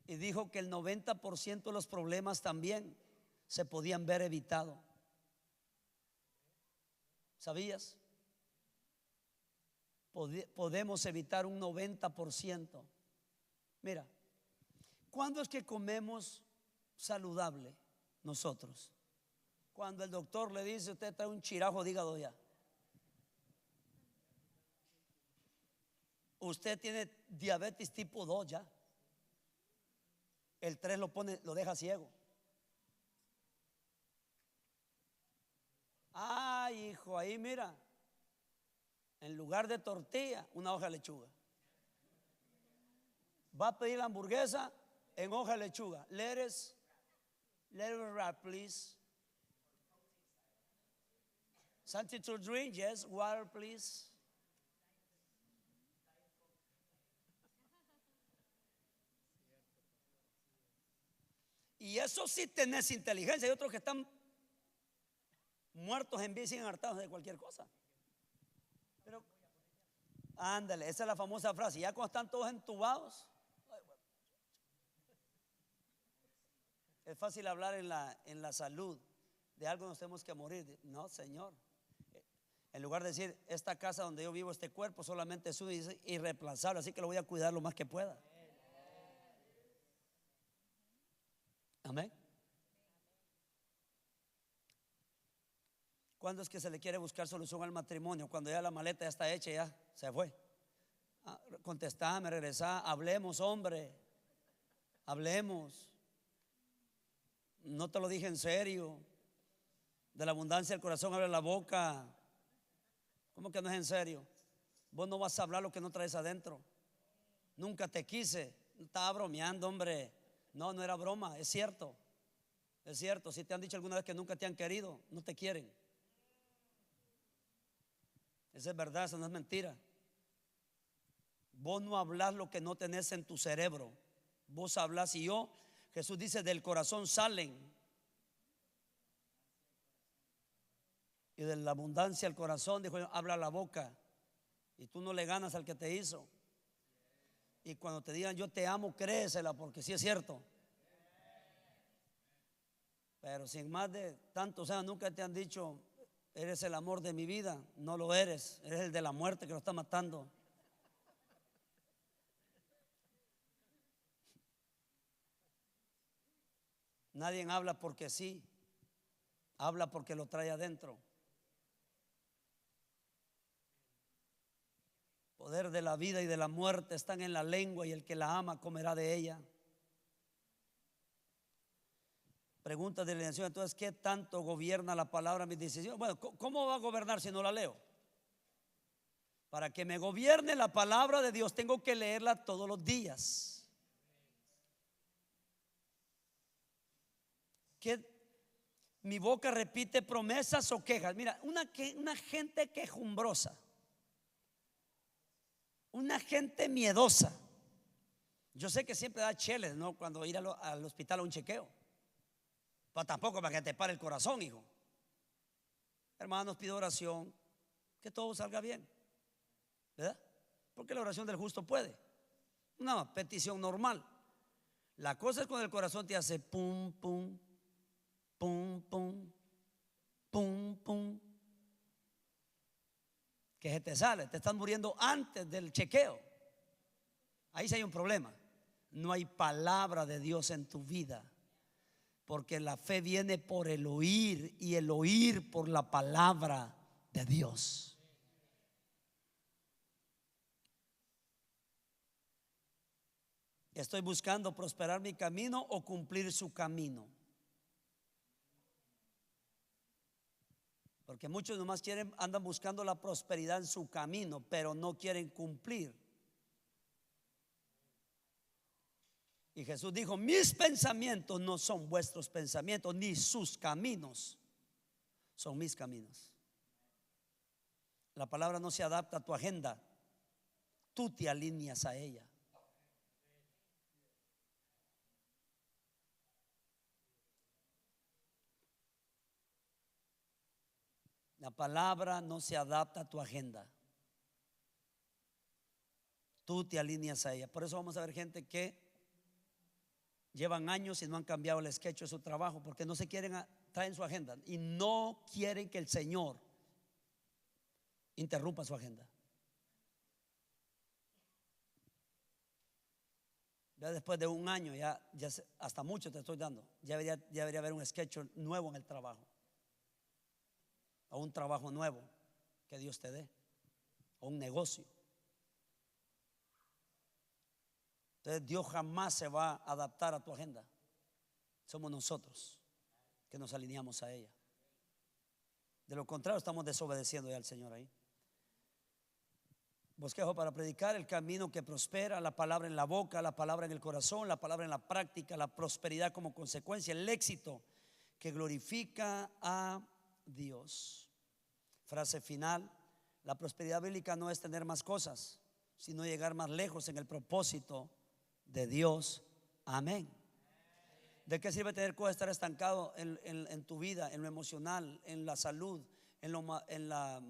Y dijo que el 90% de los problemas también se podían ver evitado. ¿Sabías? Podemos evitar un 90%. Mira, ¿cuándo es que comemos saludable nosotros? Cuando el doctor le dice: usted trae un chirajo de hígado ya. Usted tiene diabetes tipo 2 ya. El 3 lo deja ciego. Ay, hijo, ahí mira, en lugar de tortilla, una hoja de lechuga. Va a pedir la hamburguesa en hoja de lechuga. Lettuce wrap, please. Something to drink, yes. Water, please. Y eso sí tenés inteligencia. Hay otros que están muertos en vida y siguen hartados de cualquier cosa. Pero ándale, esa es la famosa frase: ya cuando están todos entubados. Es fácil hablar en la salud de algo nos tenemos que morir. No, Señor. En lugar de decir: esta casa donde yo vivo, este cuerpo solamente es irreemplazable, así que lo voy a cuidar lo más que pueda. Amén. ¿Cuándo es que se le quiere buscar solución al matrimonio? Cuando ya la maleta ya está hecha, ya se fue. Contestame, regresá, hablemos, hombre. Hablemos. No te lo dije en serio. De la abundancia del corazón habla la boca. ¿Cómo que no es en serio? Vos no vas a hablar lo que no traes adentro. Nunca te quise. Estaba bromeando, hombre. No, no era broma, es cierto. Es cierto, si te han dicho alguna vez que nunca te han querido, no te quieren. Eso es verdad, eso no es mentira. Vos no hablas lo que no tenés en tu cerebro. Vos hablas y Jesús dice, del corazón salen. Y de la abundancia del corazón, dijo, habla la boca. Y tú no le ganas al que te hizo. Y cuando te digan yo te amo, créesela, porque sí es cierto. Pero sin más de tantos años nunca te han dicho eres el amor de mi vida. No lo eres, eres el de la muerte que lo está matando. Nadie habla porque sí, habla porque lo trae adentro. Poder de la vida y de la muerte están en la lengua, y el que la ama comerá de ella. Pregunta de la lección, entonces, ¿qué tanto gobierna la palabra mis decisiones? Bueno, ¿cómo va a gobernar si no la leo? Para que me gobierne la palabra de Dios tengo que leerla todos los días. ¿Qué? Mi boca repite promesas o quejas. Mira, una gente quejumbrosa, una gente miedosa. Yo sé que siempre da cheles, ¿no? Cuando ir al hospital a un chequeo. Pero tampoco para que te pare el corazón, hijo. Hermanos, pido oración, que todo salga bien, ¿verdad? Porque la oración del justo puede. Una petición normal. La cosa es cuando el corazón te hace pum, pum, pum, pum, pum, pum, que se te sale, te estás muriendo antes del chequeo. Ahí sí hay un problema. No hay palabra de Dios en tu vida, porque la fe viene por el oír, y el oír por la palabra de Dios. Estoy buscando prosperar mi camino o cumplir su camino. Porque muchos nomás andan buscando la prosperidad en su camino, pero no quieren cumplir. Y Jesús dijo, mis pensamientos no son vuestros pensamientos, ni sus caminos son mis caminos. La palabra no se adapta a tu agenda, tú te alineas a ella. La palabra no se adapta a tu agenda, tú te alineas a ella. Por eso vamos a ver gente que llevan años y no han cambiado el sketch de su trabajo, porque no se quieren traer en su agenda y no quieren que el Señor interrumpa su agenda. Ya después de un año, ya hasta mucho te estoy dando, ya debería haber un sketch nuevo en el trabajo, o un trabajo nuevo que Dios te dé, o un negocio. Entonces Dios jamás se va a adaptar a tu agenda. Somos nosotros que nos alineamos a ella. De lo contrario, estamos desobedeciendo ya al Señor ahí. Bosquejo para predicar: el camino que prospera, la palabra en la boca, la palabra en el corazón, la palabra en la práctica, la prosperidad como consecuencia, el éxito que glorifica a Dios. Frase final: la prosperidad bíblica no es tener más cosas, sino llegar más lejos en el propósito de Dios. Amén. ¿De qué sirve tener cosas, estar estancado en tu vida, en lo emocional, en la salud, en la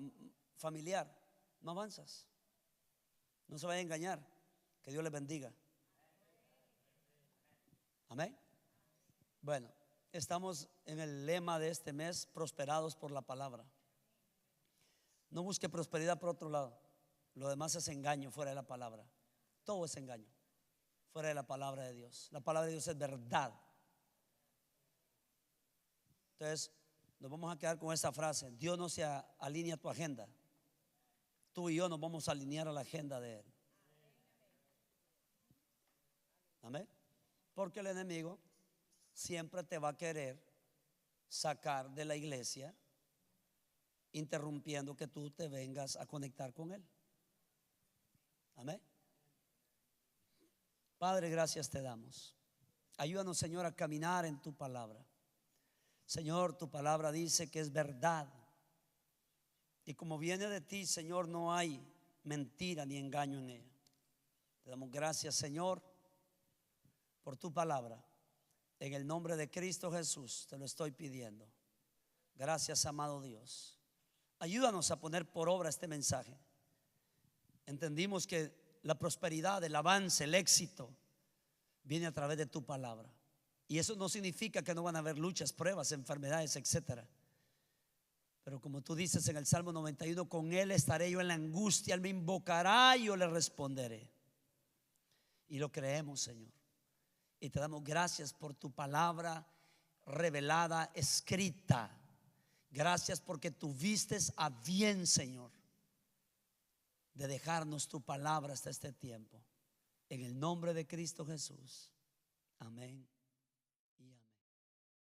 familiar? No avanzas. No se vaya a engañar. Que Dios les bendiga. Amén. Bueno, estamos en el lema de este mes: prosperados por la palabra. No busque prosperidad por otro lado. Lo demás es engaño fuera de la palabra. Todo es engaño fuera de la palabra de Dios. La palabra de Dios es verdad. Entonces nos vamos a quedar con esa frase: Dios no se alinea a tu agenda, tú y yo nos vamos a alinear a la agenda de Él. Amén. Porque el enemigo siempre te va a querer sacar de la iglesia, interrumpiendo que tú te vengas a conectar con Él. Amén. Padre, gracias te damos. Ayúdanos, Señor, a caminar en tu palabra. Señor, tu palabra dice que es verdad. Y como viene de ti, Señor, no hay mentira ni engaño en ella. Te damos gracias, Señor, por tu palabra. En el nombre de Cristo Jesús te lo estoy pidiendo. Gracias, amado Dios. Ayúdanos a poner por obra este mensaje. Entendimos que la prosperidad, el avance, el éxito viene a través de tu palabra. Y eso no significa que no van a haber luchas, pruebas, enfermedades, etcétera. Pero como tú dices en el Salmo 91, con Él estaré yo en la angustia, Él me invocará y yo le responderé. Y lo creemos, Señor. Y te damos gracias por tu palabra revelada, escrita. Gracias porque tuviste a bien, Señor, de dejarnos tu palabra hasta este tiempo. En el nombre de Cristo Jesús. Amén.